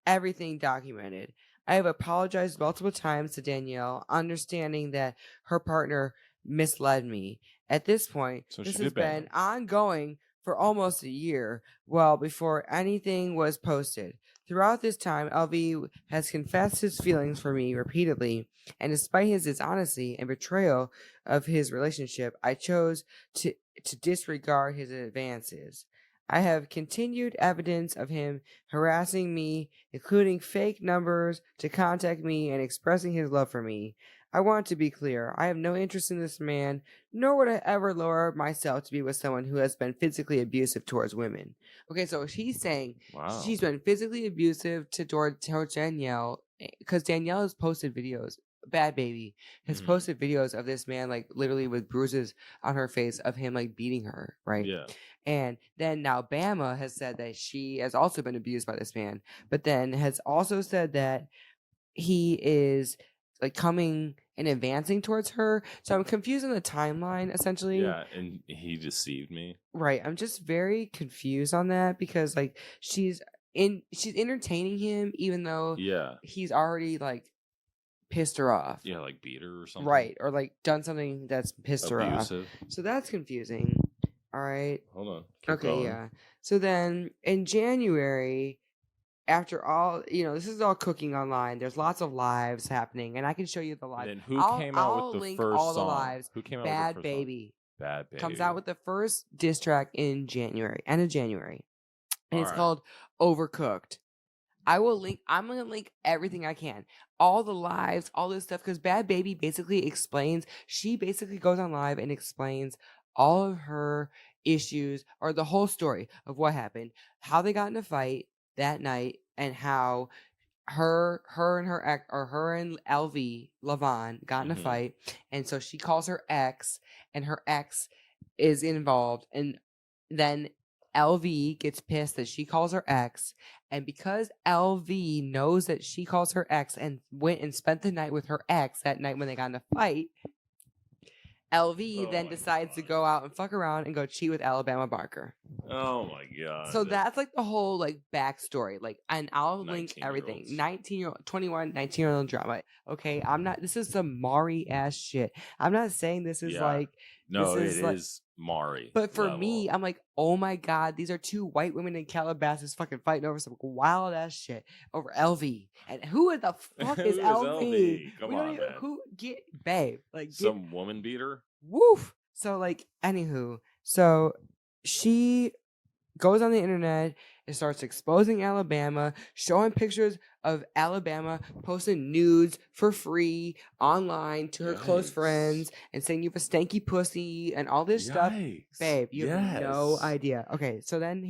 everything documented. I have apologized multiple times to Danielle, understanding that her partner misled me. At this point, this has been ongoing for almost a year, well before anything was posted. Throughout this time, LV has confessed his feelings for me repeatedly, and despite his dishonesty and betrayal of his relationship, I chose to disregard his advances. I have continued evidence of him harassing me, including fake numbers to contact me and expressing his love for me. I want to be clear. I have no interest in this man, nor would I ever lower myself to be with someone who has been physically abusive towards women. Okay, so she's saying she's been physically abusive towards Danielle because Danielle has posted videos. Bhad Bhabie has posted videos of this man like literally with bruises on her face of him like beating her, right? Yeah. And then now Bama has said that she has also been abused by this man, but then has also said that he is like coming and advancing towards her. So I'm confused on the timeline, essentially. Yeah, and he deceived me. Right. I'm just very confused on that because like she's entertaining him even though he's already like pissed her off. Yeah, like beat her or something. Right. Or like done something that's pissed Abusive. her off. So that's confusing. All right. Hold on. Keep going. Yeah. So then in January, after all, this is all cooking online. There's lots of lives happening, and I can show you the live. And then who came out with the first all song? The lives. Who came out Bhad with the first Bhabie. song? Bhad Bhabie Comes out with the first diss track in January, end of January, and it's called Overcooked. I'm gonna link everything I can, all the lives, all this stuff, because Bhad Bhabie basically explains. She basically goes on live and explains all of her issues or the whole story of what happened, how they got in a fight that night, and how her and her ex, or her and LV Levon got in a fight, and so she calls her ex, and her ex is involved, and then LV gets pissed that she calls her ex, and because LV knows that she calls her ex and went and spent the night with her ex that night when they got in a fight, LV then decides to go out and fuck around and go cheat with Alabama Barker. Oh my god. So that's like the whole like backstory. Like, and I'll link everything. 19-year-old drama. Okay, I'm not, this is some Maury ass shit. I'm not saying this is like, no, it is Maury. But for me, I'm like, oh my god, these are two white women in Calabasas fucking fighting over some wild ass shit over LV. And who the fuck is LV? Come on, man. Who get babe? Like some woman beater? Woof. So like, anywho, so she goes on the internet and starts exposing Alabama, showing pictures of Alabama, posting nudes for free online to her close friends, and saying you have a stanky pussy and all this stuff. Babe, you have no idea. Okay, so then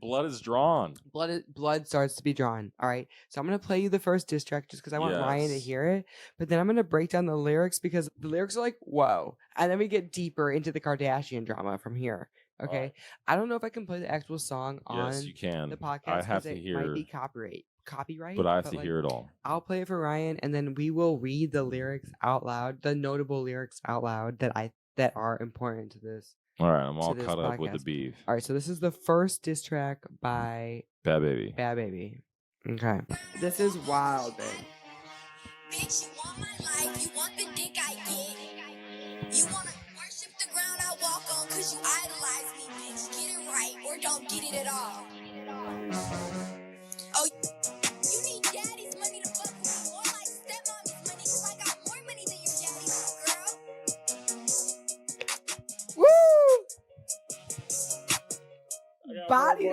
blood is drawn. Blood starts to be drawn. All right, so I'm gonna play you the first diss track just because I want Ryan to hear it, but then I'm gonna break down the lyrics because the lyrics are like whoa, and then we get deeper into the Kardashian drama from here. Okay, right. I don't know if I can play the actual song on you can. the podcast. I have to hear. It might be copyright. But I have to hear it all. I'll play it for Ryan, and then we will read the lyrics out loud, the notable lyrics out loud that are important to this. All right, I'm all caught up with the beef. All right, so this is the first diss track by Bhad Bhabie. Bhad Bhabie. Okay, this is wild, babe. Bitch, you want my life? You want the dick I get? You wanna worship the ground I walk on? Cause you idolize me, bitch. Get it right or don't get it at all. Oh, you need daddy's money to fuck with me. More like stepmommy's money, cause I got more money than your daddy, girl. Woo! Body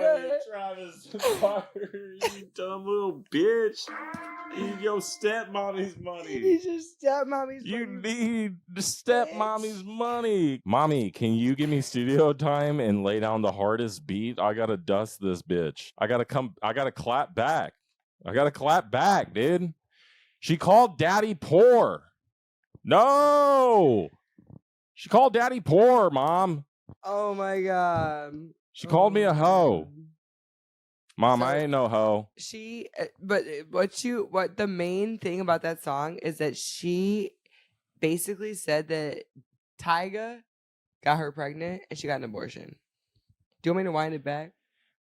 Travis Barker, you dumb little bitch. You need your stepmommy's money. You need your stepmommy's money. You need the stepmommy's money. Mommy, can you give me studio time and lay down the hardest beat? I gotta dust this bitch. I gotta clap back. Dude. She called daddy poor. No. She called daddy poor, Mom. Oh my god. She called me a hoe. Mom, so I ain't no hoe. But what the main thing about that song is that she basically said that Tyga got her pregnant and she got an abortion. Do you want me to wind it back?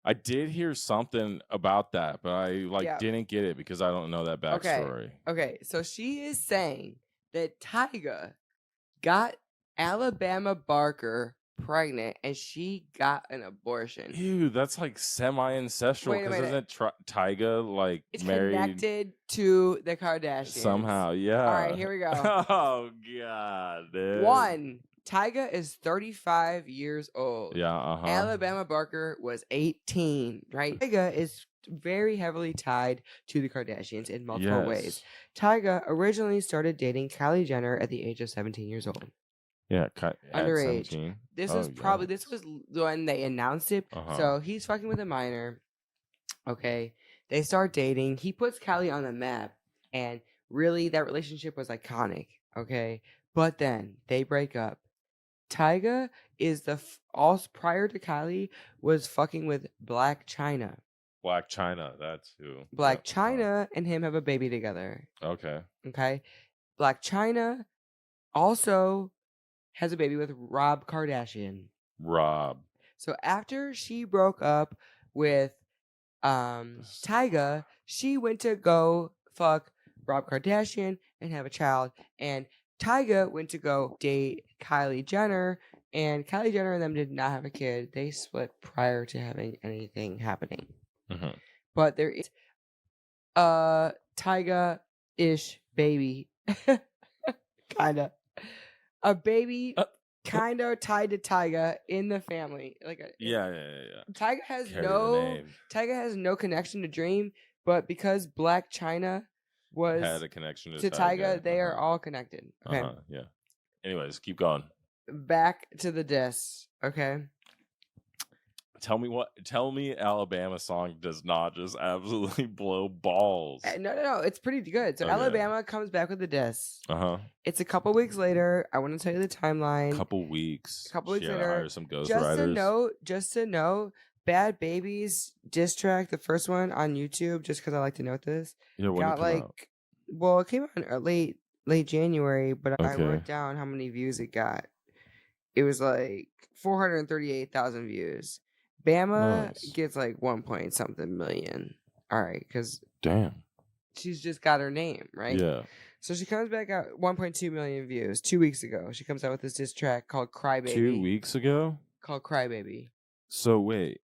I did hear something about that, but I didn't get it because I don't know that backstory. Okay, so she is saying that Tyga got Alabama Barker pregnant and she got an abortion. Ew, that's like semi-ancestral because isn't Tyga like it's married? Connected to the Kardashians somehow? Yeah. All right, here we go. Oh god, dude. One, Tyga is 35 years old. Yeah. Alabama Barker was 18. Right. Tyga is very heavily tied to the Kardashians in multiple ways. Tyga originally started dating Kylie Jenner at the age of 17 years old. Yeah, underage. 17. This was when they announced it. So he's fucking with a minor. Okay, they start dating. He puts Kylie on the map, and really, that relationship was iconic. Okay, but then they break up. Tyga is also prior to Kylie was fucking with Black China. Black China, that's who. Black China and him have a baby together. Okay. Black China also has a baby with Rob Kardashian. So after she broke up with Tyga, she went to go fuck Rob Kardashian and have a child. And Tyga went to go date Kylie Jenner. And Kylie Jenner and them did not have a kid. They split prior to having anything happening. But there is Tyga-ish baby. Kinda. A baby kind of tied to Tyga in the family. Tyga has no connection to Dream, but because Black China had a connection to Tyga, they are all connected. Okay. Yeah. Anyways, keep going. Back to the diss. Okay. Tell me Alabama song does not just absolutely blow balls. No. It's pretty good. So Okay. Alabama comes back with the diss. Uh-huh. It's a couple weeks later. I want to tell you the timeline. Couple weeks later. Hire some ghostwriters. Just to note, Bhad Bhabie's diss track, the first one on YouTube, just because I like to note this, got like, well, it came out in late January, but I wrote down how many views it got. It was like 438,000 views. Bama gets like 1 point something million. All right, because damn, she's just got her name, right? Yeah. So she comes back out 1.2 million views 2 weeks ago. She comes out with this diss track called Crybaby. 2 weeks ago? Called Crybaby. So wait,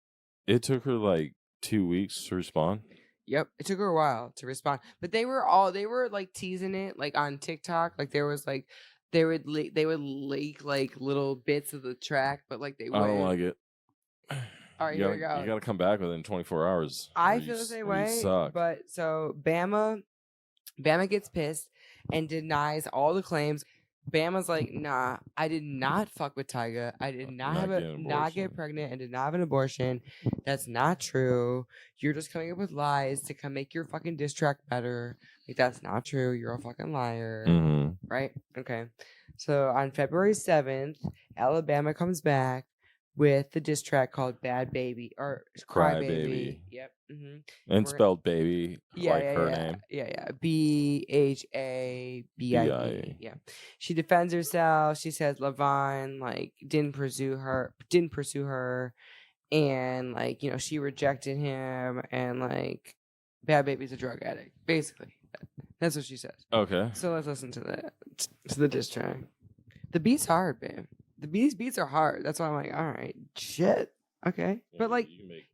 it took her like 2 weeks to respond? Yep, it took her a while to respond. But they were like teasing it like on TikTok. Like there was like they would leak like little bits of the track, but like they wouldn't. I don't like it. All right, here we go. You got to come back within 24 hours. I feel the same way. Suck. But so Bama gets pissed and denies all the claims. Bama's like, nah, I did not fuck with Tyga. I did not get pregnant and did not have an abortion. That's not true. You're just coming up with lies to come make your fucking diss track better. Like, that's not true. You're a fucking liar. Mm-hmm. Right? Okay. So on February 7th, Alabama comes back with the diss track called Bhad Bhabie or Crybaby. Yep. Mm-hmm. And spelled baby her name. Yeah. BHABIE. Yeah. She defends herself. She says Levine like didn't pursue her, and like she rejected him, and like Bhad Bhabie's a drug addict. Basically, that's what she says. Okay. So let's listen to the diss track. The beat's hard, babe. These beats are hard. That's why I'm like, all right, shit. Okay. Yeah, but like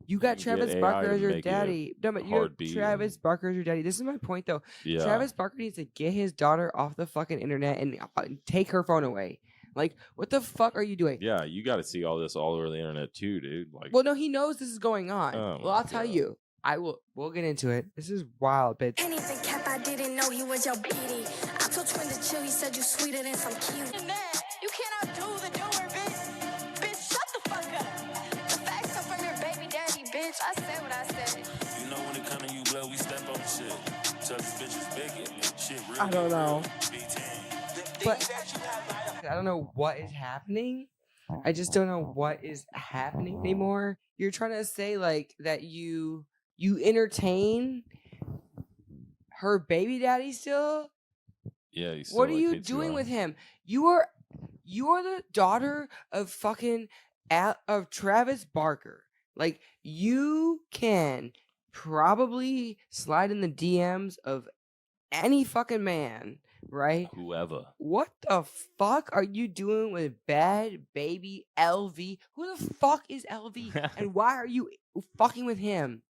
you got Travis Barker as your daddy. No, but you have Travis Barker as your daddy. This is my point though. Yeah. Travis Barker needs to get his daughter off the fucking internet and take her phone away. Like, what the fuck are you doing? Yeah, you got to see all this all over the internet too, dude. Like, well, no, he knows this is going on. Well, I'll tell you. We'll get into it. This is wild, bitch. Anything cap, I didn't know he was your beauty. I told Twin to chill, he said you sweeter than some cute. You cannot do the doer, bitch. Bitch, shut the fuck up. The facts come from your baby daddy, bitch. I said what I said. You know when it come to you, blood, we step on shit. Tell these bitches big shit real. I don't know. But I don't know what is happening. I just don't know what is happening anymore. You're trying to say like that you entertain her baby daddy still? Yeah. What are you doing with him? You are the daughter of fucking of Travis Barker. Like, you can probably slide in the DMs of any fucking man, right? Whoever. What the fuck are you doing with Bhad Bhabie LV? Who the fuck is LV? And why are you fucking with him?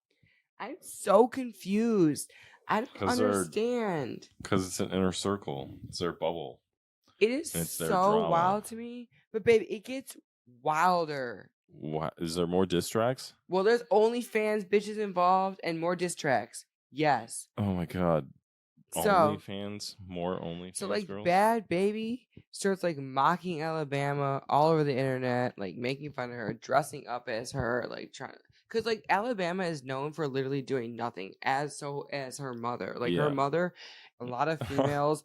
I'm so confused. I don't understand. Because it's an inner circle. It's their bubble. It is so wild to me. But baby, it gets wilder. What? Is there more diss tracks? Well, there's OnlyFans bitches involved and more diss tracks. Yes. Oh my god. OnlyFans? More OnlyFans so like girls? Bhad Bhabie starts like mocking Alabama all over the internet, like making fun of her, dressing up as her, like trying to... Because, like, Alabama is known for literally doing nothing as her mother. Like, her mother, a lot of females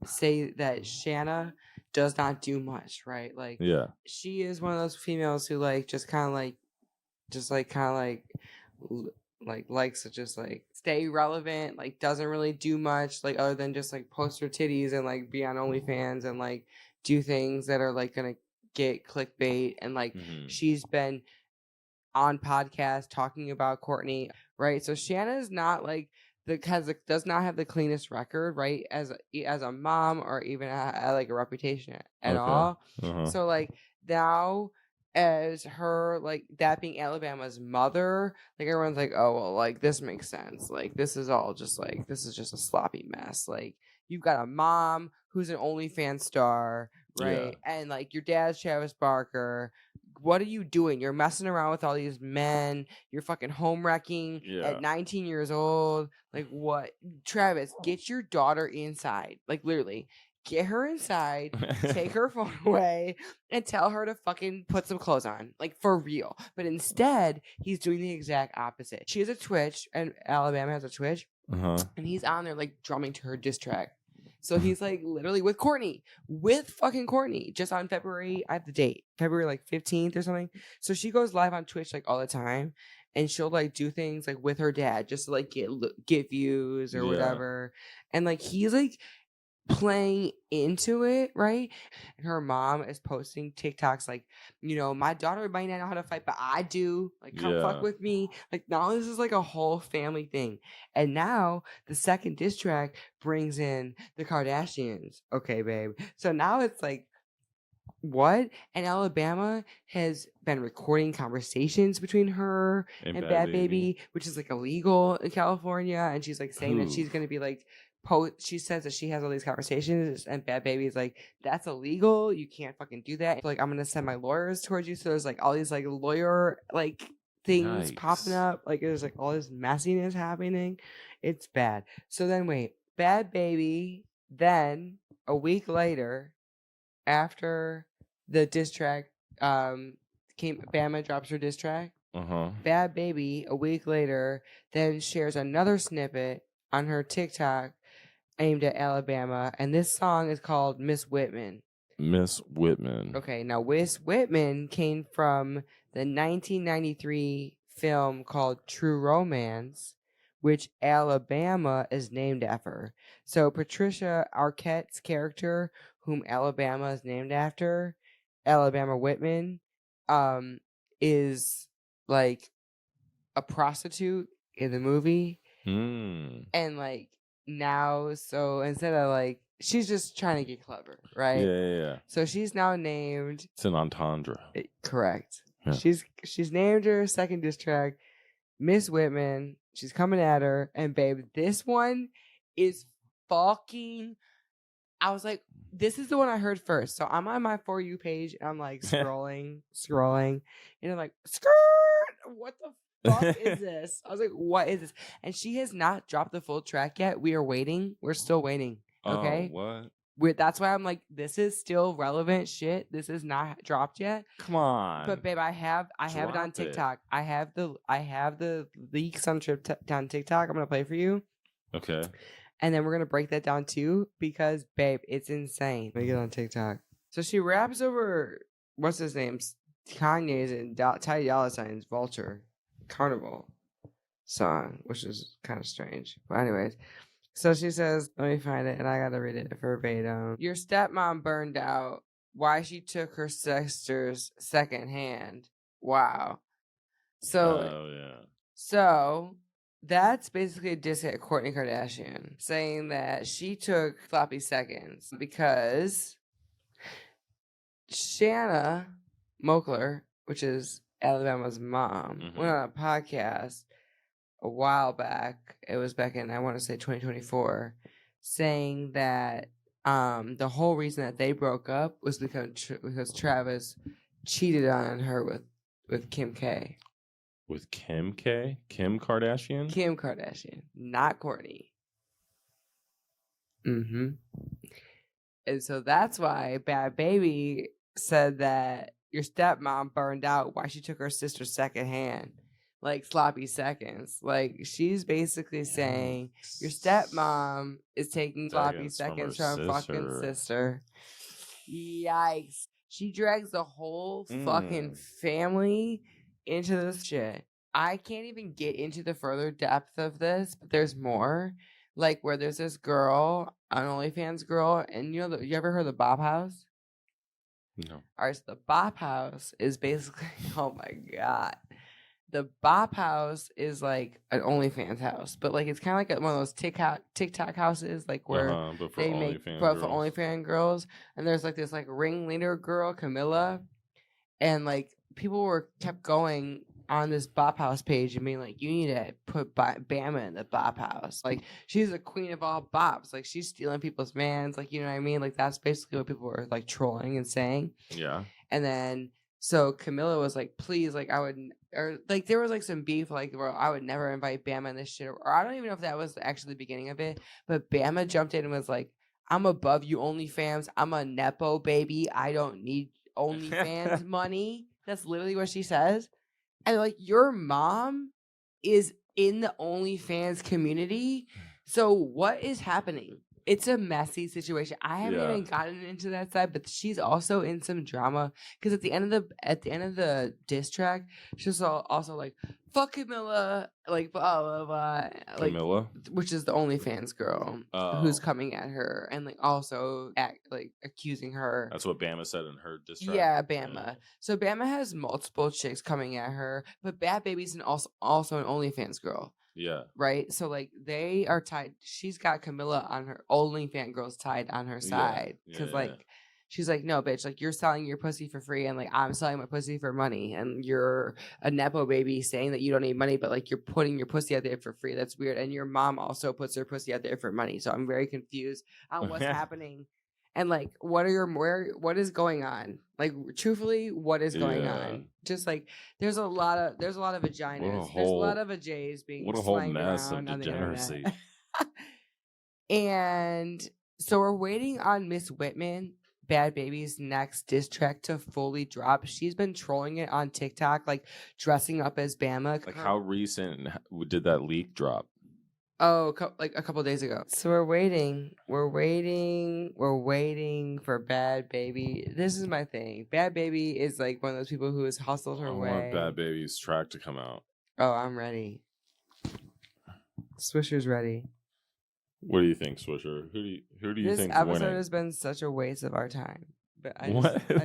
say that Shanna does not do much, right? Like, she is one of those females who, like, likes to just, like, stay relevant, like, doesn't really do much, like, other than just, like, post her titties and, like, be on OnlyFans and, like, do things that are, like, gonna get clickbait. And, like, she's been on podcast talking about Courtney, right? So Shanna's not like does not have the cleanest record, right? As a mom or even like a reputation at all. So like now as her like that being Alabama's mother, like everyone's like, oh well, like this makes sense. Like this is just a sloppy mess. Like you've got a mom who's an OnlyFans star, right? Yeah. And like your dad's Travis Barker. What are you doing? You're messing around with all these men. You're fucking home wrecking at 19 years old. Like what? Travis, get your daughter inside. Like literally, get her inside, take her phone away, and tell her to fucking put some clothes on. Like, for real. But instead, he's doing the exact opposite. She has a Twitch, and Alabama has a Twitch. And he's on there, like, drumming to her diss track. So he's, like, literally with fucking Courtney, just on February, I have the date, February, like, 15th or something. So she goes live on Twitch, like, all the time. And she'll, like, do things, like, with her dad just to, like, get views or whatever. And, like, he's, like, playing into it, right? And her mom is posting TikToks like, my daughter might not know how to fight, but I do. Like, come fuck with me. Like, now this is like a whole family thing. And now the second diss track brings in the Kardashians. Okay, babe. So now it's like, what? And Alabama has been recording conversations between her and Bhad Bhabie, which is like illegal in California. And she's like saying that she's going to be like, she says that she has all these conversations, and Bhad Bhabie is like, that's illegal. You can't fucking do that. Like, I'm going to send my lawyers towards you. So there's like all these like lawyer like things popping up. Like, there's like all this messiness happening. It's bad. So then wait, Bhad Bhabie, then a week later, after the diss track Bama drops her diss track, Bhad Bhabie a week later then shares another snippet on her TikTok aimed at Alabama, and this song is called Miss Whitman. Miss Whitman. Okay, now Miss Whitman came from the 1993 film called True Romance, which Alabama is named after. So Patricia Arquette's character, whom Alabama is named after, Alabama Whitman, is like a prostitute in the movie. And like now, so instead of like, she's just trying to get clever, right? Yeah. So she's now named. It's an entendre. Correct. Yeah. She's named her second diss track Miss Whitman. She's coming at her, and babe, this one is fucking. I was like, this is the one I heard first. So I'm on my For You page, and I'm like scrolling, and I'm like, skirt. What the fuck is this? I was like, what is this? And she has not dropped the full track yet. We are waiting. We're still waiting. Okay. What? That's why I'm like, this is still relevant shit. This is not dropped yet. Come on. But babe, I have it on TikTok. I have the leaks on TikTok. I'm gonna play for you. Okay. And then we're gonna break that down too, because babe, it's insane. Let me get on TikTok. So she raps over what's his name? Kanye's and Ty Dolla $ign's Vulture Carnival song, which is kind of strange. But anyways, so she says, let me find it, and I gotta read it verbatim. Your stepmom burned out. Why she took her sister's second hand. Wow. So that's basically a diss at Kourtney Kardashian, saying that she took sloppy seconds because Shanna Moakler, which is Alabama's mom, went on a podcast a while back. It was back in, I want to say 2024, saying that the whole reason that they broke up was because Travis cheated on her with Kim K. With Kim K? Kim Kardashian? Kim Kardashian, not Kourtney. And so that's why Bhad Bhabie said that your stepmom burned out. Why she took her sister's second hand. Like sloppy seconds. Like, she's basically saying your stepmom is taking sloppy seconds from fucking sister. Yikes. She drags the whole fucking family into this shit. I can't even get into the further depth of this, but there's more. Like, where there's this girl, an OnlyFans girl, and you ever heard of the Bop House? No. Alright, so the Bop House is basically, oh my god. The Bop House is like an OnlyFans house, but like it's kind of like one of those TikTok houses, like where they make for OnlyFans girls. And there's like this like ringleader girl, Camilla, and like people kept going on this Bop House page and being like, you need to put Bama in the Bop House. Like, she's the queen of all bops. Like, she's stealing people's mans. Like, you know what I mean? Like, that's basically what people were like trolling and saying. Yeah. And then so Camilla was like, please, like, I would, or like there was like some beef, like, where I would never invite Bama in this shit, or I don't even know if that was actually the beginning of it, but Bama jumped in and was like, I'm above you OnlyFans. I'm a Nepo baby. I don't need OnlyFans money. That's literally what she says. And like, your mom is in the OnlyFans community. So what is happening? It's a messy situation. I haven't even gotten into that side, but she's also in some drama because at the end of the diss track, she's also like, "Fuck Camilla," like blah blah blah, like Camilla, which is the OnlyFans girl who's coming at her and like also accusing her. That's what Bama said in her diss track. Yeah, Bama. Yeah. So Bama has multiple chicks coming at her, but Bhad Bhabie's also an OnlyFans girl. Yeah. Right? So, like, they are tied. She's got Camilla on her OnlyFans girls tied on her side. Because, she's like, no, bitch, like, you're selling your pussy for free. And, like, I'm selling my pussy for money. And you're a Nepo baby saying that you don't need money, but, like, you're putting your pussy out there for free. That's weird. And your mom also puts her pussy out there for money. So I'm very confused on what's happening. And like, what is going on? Like, truthfully, what is going on? Just like, there's a lot of vaginas. There's a lot of vajays being what a whole mess of degeneracy. And so we're waiting on Miss Whitman, Bhad Bhabie's next diss track to fully drop. She's been trolling it on TikTok, like dressing up as Bama. Like, how recent did that leak drop? Oh, like a couple days ago. So we're waiting for Bhad Bhabie. This is my thing. Bhad Bhabie is like one of those people who has hustled her way. I want Bhad Bhabie's track to come out. Oh, I'm ready. Swisher's ready. What do you think, Swisher? Who do you think? This episode has been such a waste of our time. But I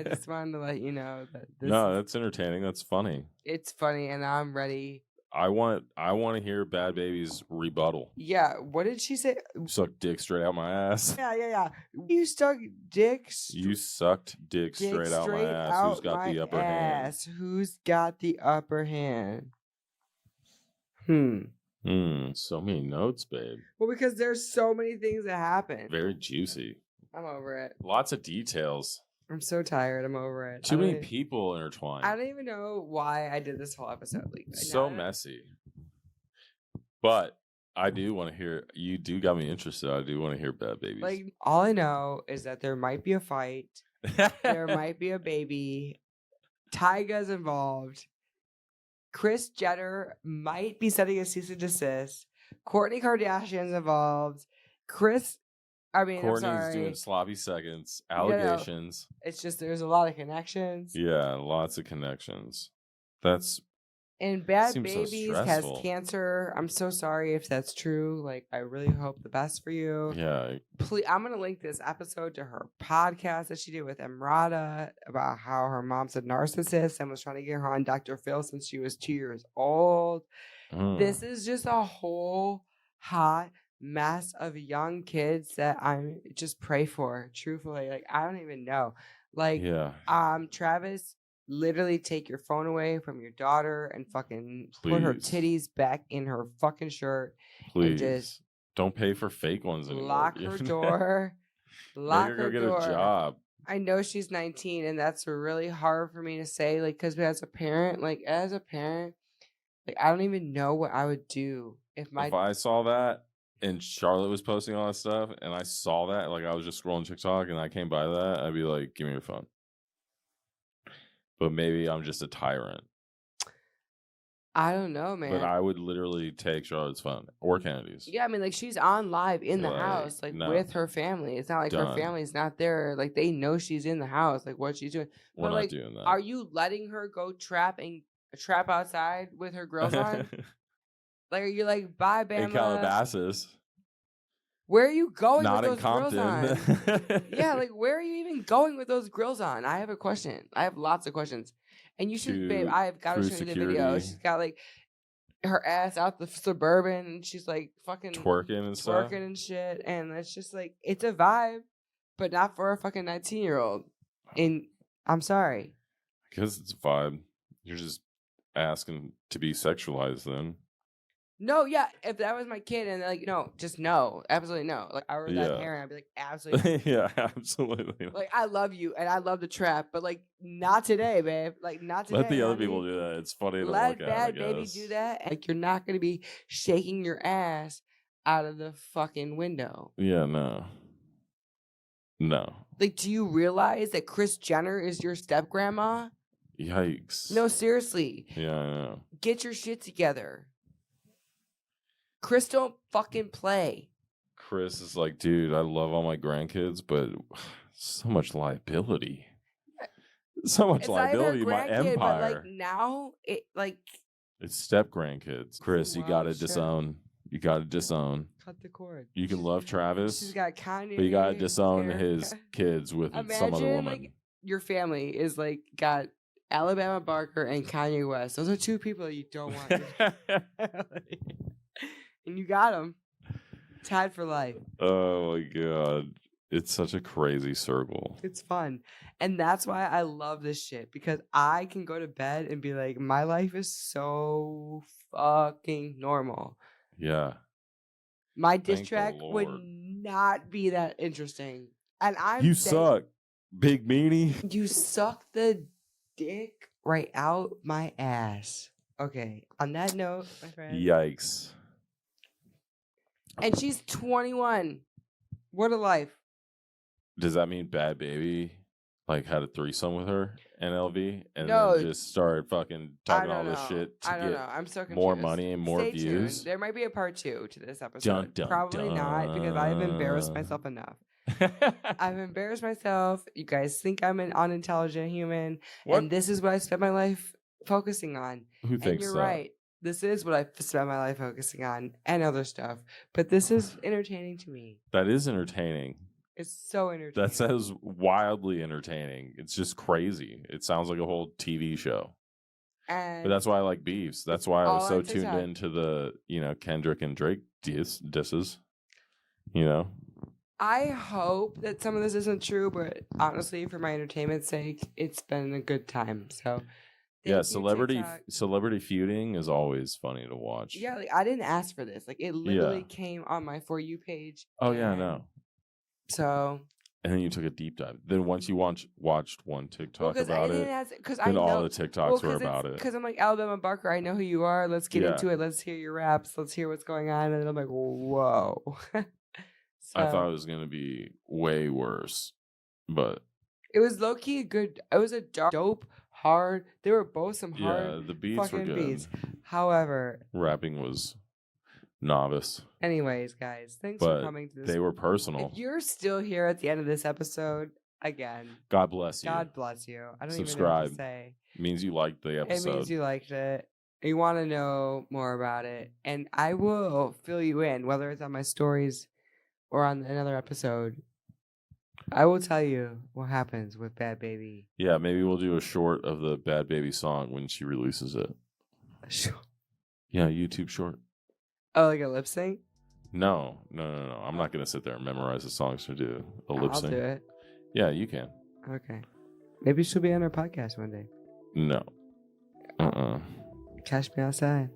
just wanted to let you know that that's entertaining. That's funny. It's funny, and I'm ready. I want to hear Bhad Bhabie's rebuttal. Yeah, what did she say? Suck dick straight out my ass. Yeah. You sucked dick. You sucked dick straight out my ass. Who's got the upper hand? Who's got the upper hand? So many notes, babe. Well, because there's so many things that happen. Very juicy. I'm over it. Lots of details. I'm so tired. I'm over it. Too many people intertwined. I don't even know why I did this whole episode. Like, so messy. But I do want to hear. You do got me interested. I do want to hear Bhad Bhabie's. Like, all I know is that there might be a fight. There might be a baby. Tyga's involved. Kris Jenner might be setting a cease and desist. Kourtney Kardashian's involved. Kourtney's doing sloppy seconds, allegations. It's just there's a lot of connections. Yeah, lots of connections. And Bhad Bhabie has cancer. I'm so sorry if that's true. Like, I really hope the best for you. Yeah. Please, I'm gonna link this episode to her podcast that she did with Emrata about how her mom's a narcissist and was trying to get her on Dr. Phil since she was 2 years old. This is just a whole hot mess of young kids that I'm just pray for. Truthfully, like, I don't even know. Like, Travis, literally take your phone away from your daughter and fucking put her titties back in her fucking shirt. Please. And just don't pay for fake ones anymore. Lock her door. Lock her door. Get a job. I know she's 19, and that's really hard for me to say. Like, because as a parent, like I don't even know what I would do if I saw that. And Charlotte was posting all that stuff, and I saw that, like, I was just scrolling TikTok, and I came by that, I'd be like, give me your phone. But maybe I'm just a tyrant. I don't know, man. But I would literally take Charlotte's phone, or Kennedy's. Yeah, I mean, like, she's on live in the house, like, with her family. It's not like her family's not there. Like, they know she's in the house, like, what she's doing. We're not doing that. Are you letting her go trap outside with her girls on? Like, are you like, bye, Bama? In Calabasas. Where are you going Not with those in Compton. girls on? Yeah, like, where are you even going with those girls on? I have a question. I have lots of questions. And you should, babe, I've got to show you the video. She's got, like, her ass out the Suburban, and she's, like, fucking twerking and stuff. Twerking and shit. And it's just, like, it's a vibe, but not for a fucking 19-year-old. And I'm sorry. Because it's a vibe. You're just asking to be sexualized then. No, yeah. If that was my kid and like, no, just no. Absolutely no. Like, I were that parent, I'd be like, absolutely. Yeah, absolutely. Like, I love you and I love the trap, but like, not today, babe. Like, not today. Let the other people do that. It's funny to look at. Let Bhad Bhabie do that. Like, you're not going to be shaking your ass out of the fucking window. Yeah, no. No. Like, do you realize that Kris Jenner is your step grandma? Yikes. No, seriously. Yeah, I know. Get your shit together. Kris don't fucking play. Kris is like, dude, I love all my grandkids, but so much liability. So much liability in my empire. But like now, it's step grandkids. Kris, you gotta disown. You gotta disown. Cut the cord. You can love Travis. She's got Kanye. But you gotta disown his kids with some other woman. Like, your family is like got Alabama Barker and Kanye West. Those are two people that you don't want. And you got them. Tied for life. Oh my god. It's such a crazy circle. It's fun. And that's why I love this shit. Because I can go to bed and be like, my life is so fucking normal. Yeah. My diss track would not be that interesting. And You suck, big meanie. You suck the dick right out my ass. Okay. On that note, my friend. Yikes. And she's 21. What a life. Does that mean Bhad Bhabie like had a threesome with her and LV and No, then just started fucking talking all this shit to get I'm so confused. more money and more Stay views? Tuned. There might be a part 2 to this episode. Dun, dun, Probably dun. not, because I've embarrassed myself enough. I've embarrassed myself. You guys think I'm an unintelligent human. What? And this is what I spent my life focusing on. Who And thinks you're that? right. This is what I spent my life focusing on and other stuff. But this is entertaining to me. That is entertaining. It's so entertaining. That sounds wildly entertaining. It's just crazy. It sounds like a whole TV show. And But that's why I like beefs. That's why I was all so on tuned TikTok. into the, Kendrick and Drake disses. I hope that some of this isn't true, but honestly, for my entertainment's sake, it's been a good time. So, Yeah, thank you, TikTok. celebrity feuding is always funny to watch. Yeah, like I didn't ask for this. Like it literally came on my For You page. Oh yeah, I know. So. And then you took a deep dive. Then once you watched one TikTok about it, I then know all the TikToks were about it. Because I'm like, Alabama Barker, I know who you are. Let's get Yeah. into it. Let's hear your raps. Let's hear what's going on. And then I'm like, whoa. I thought it was gonna be way worse, but it was low key a good. It was a dope, hard. They were both some hard. The beats were good. Beats. However, rapping was novice. Anyways, guys, thanks But for coming to this. they were personal. If you're still here at the end of this episode, again, God bless you. God bless you. I don't Subscribe. even know what to say. Means you liked the episode. It means you liked it. You want to know more about it, and I will fill you in, whether it's on my stories or on another episode. I will tell you what happens with Bhad Bhabie. Yeah, maybe we'll do a short of the Bhad Bhabie song when she releases it. Yeah, YouTube short. Oh, like a lip sync? No. I'm not going to sit there and memorize the songs to do a lip sync. I'll do it. Yeah, you can. Okay. Maybe she'll be on our podcast one day. No. Cash me outside.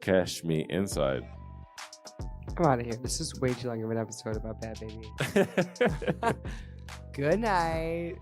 Cash me inside. I'm out of here. This is way too long of an episode about Bhad Bhabie. Good night.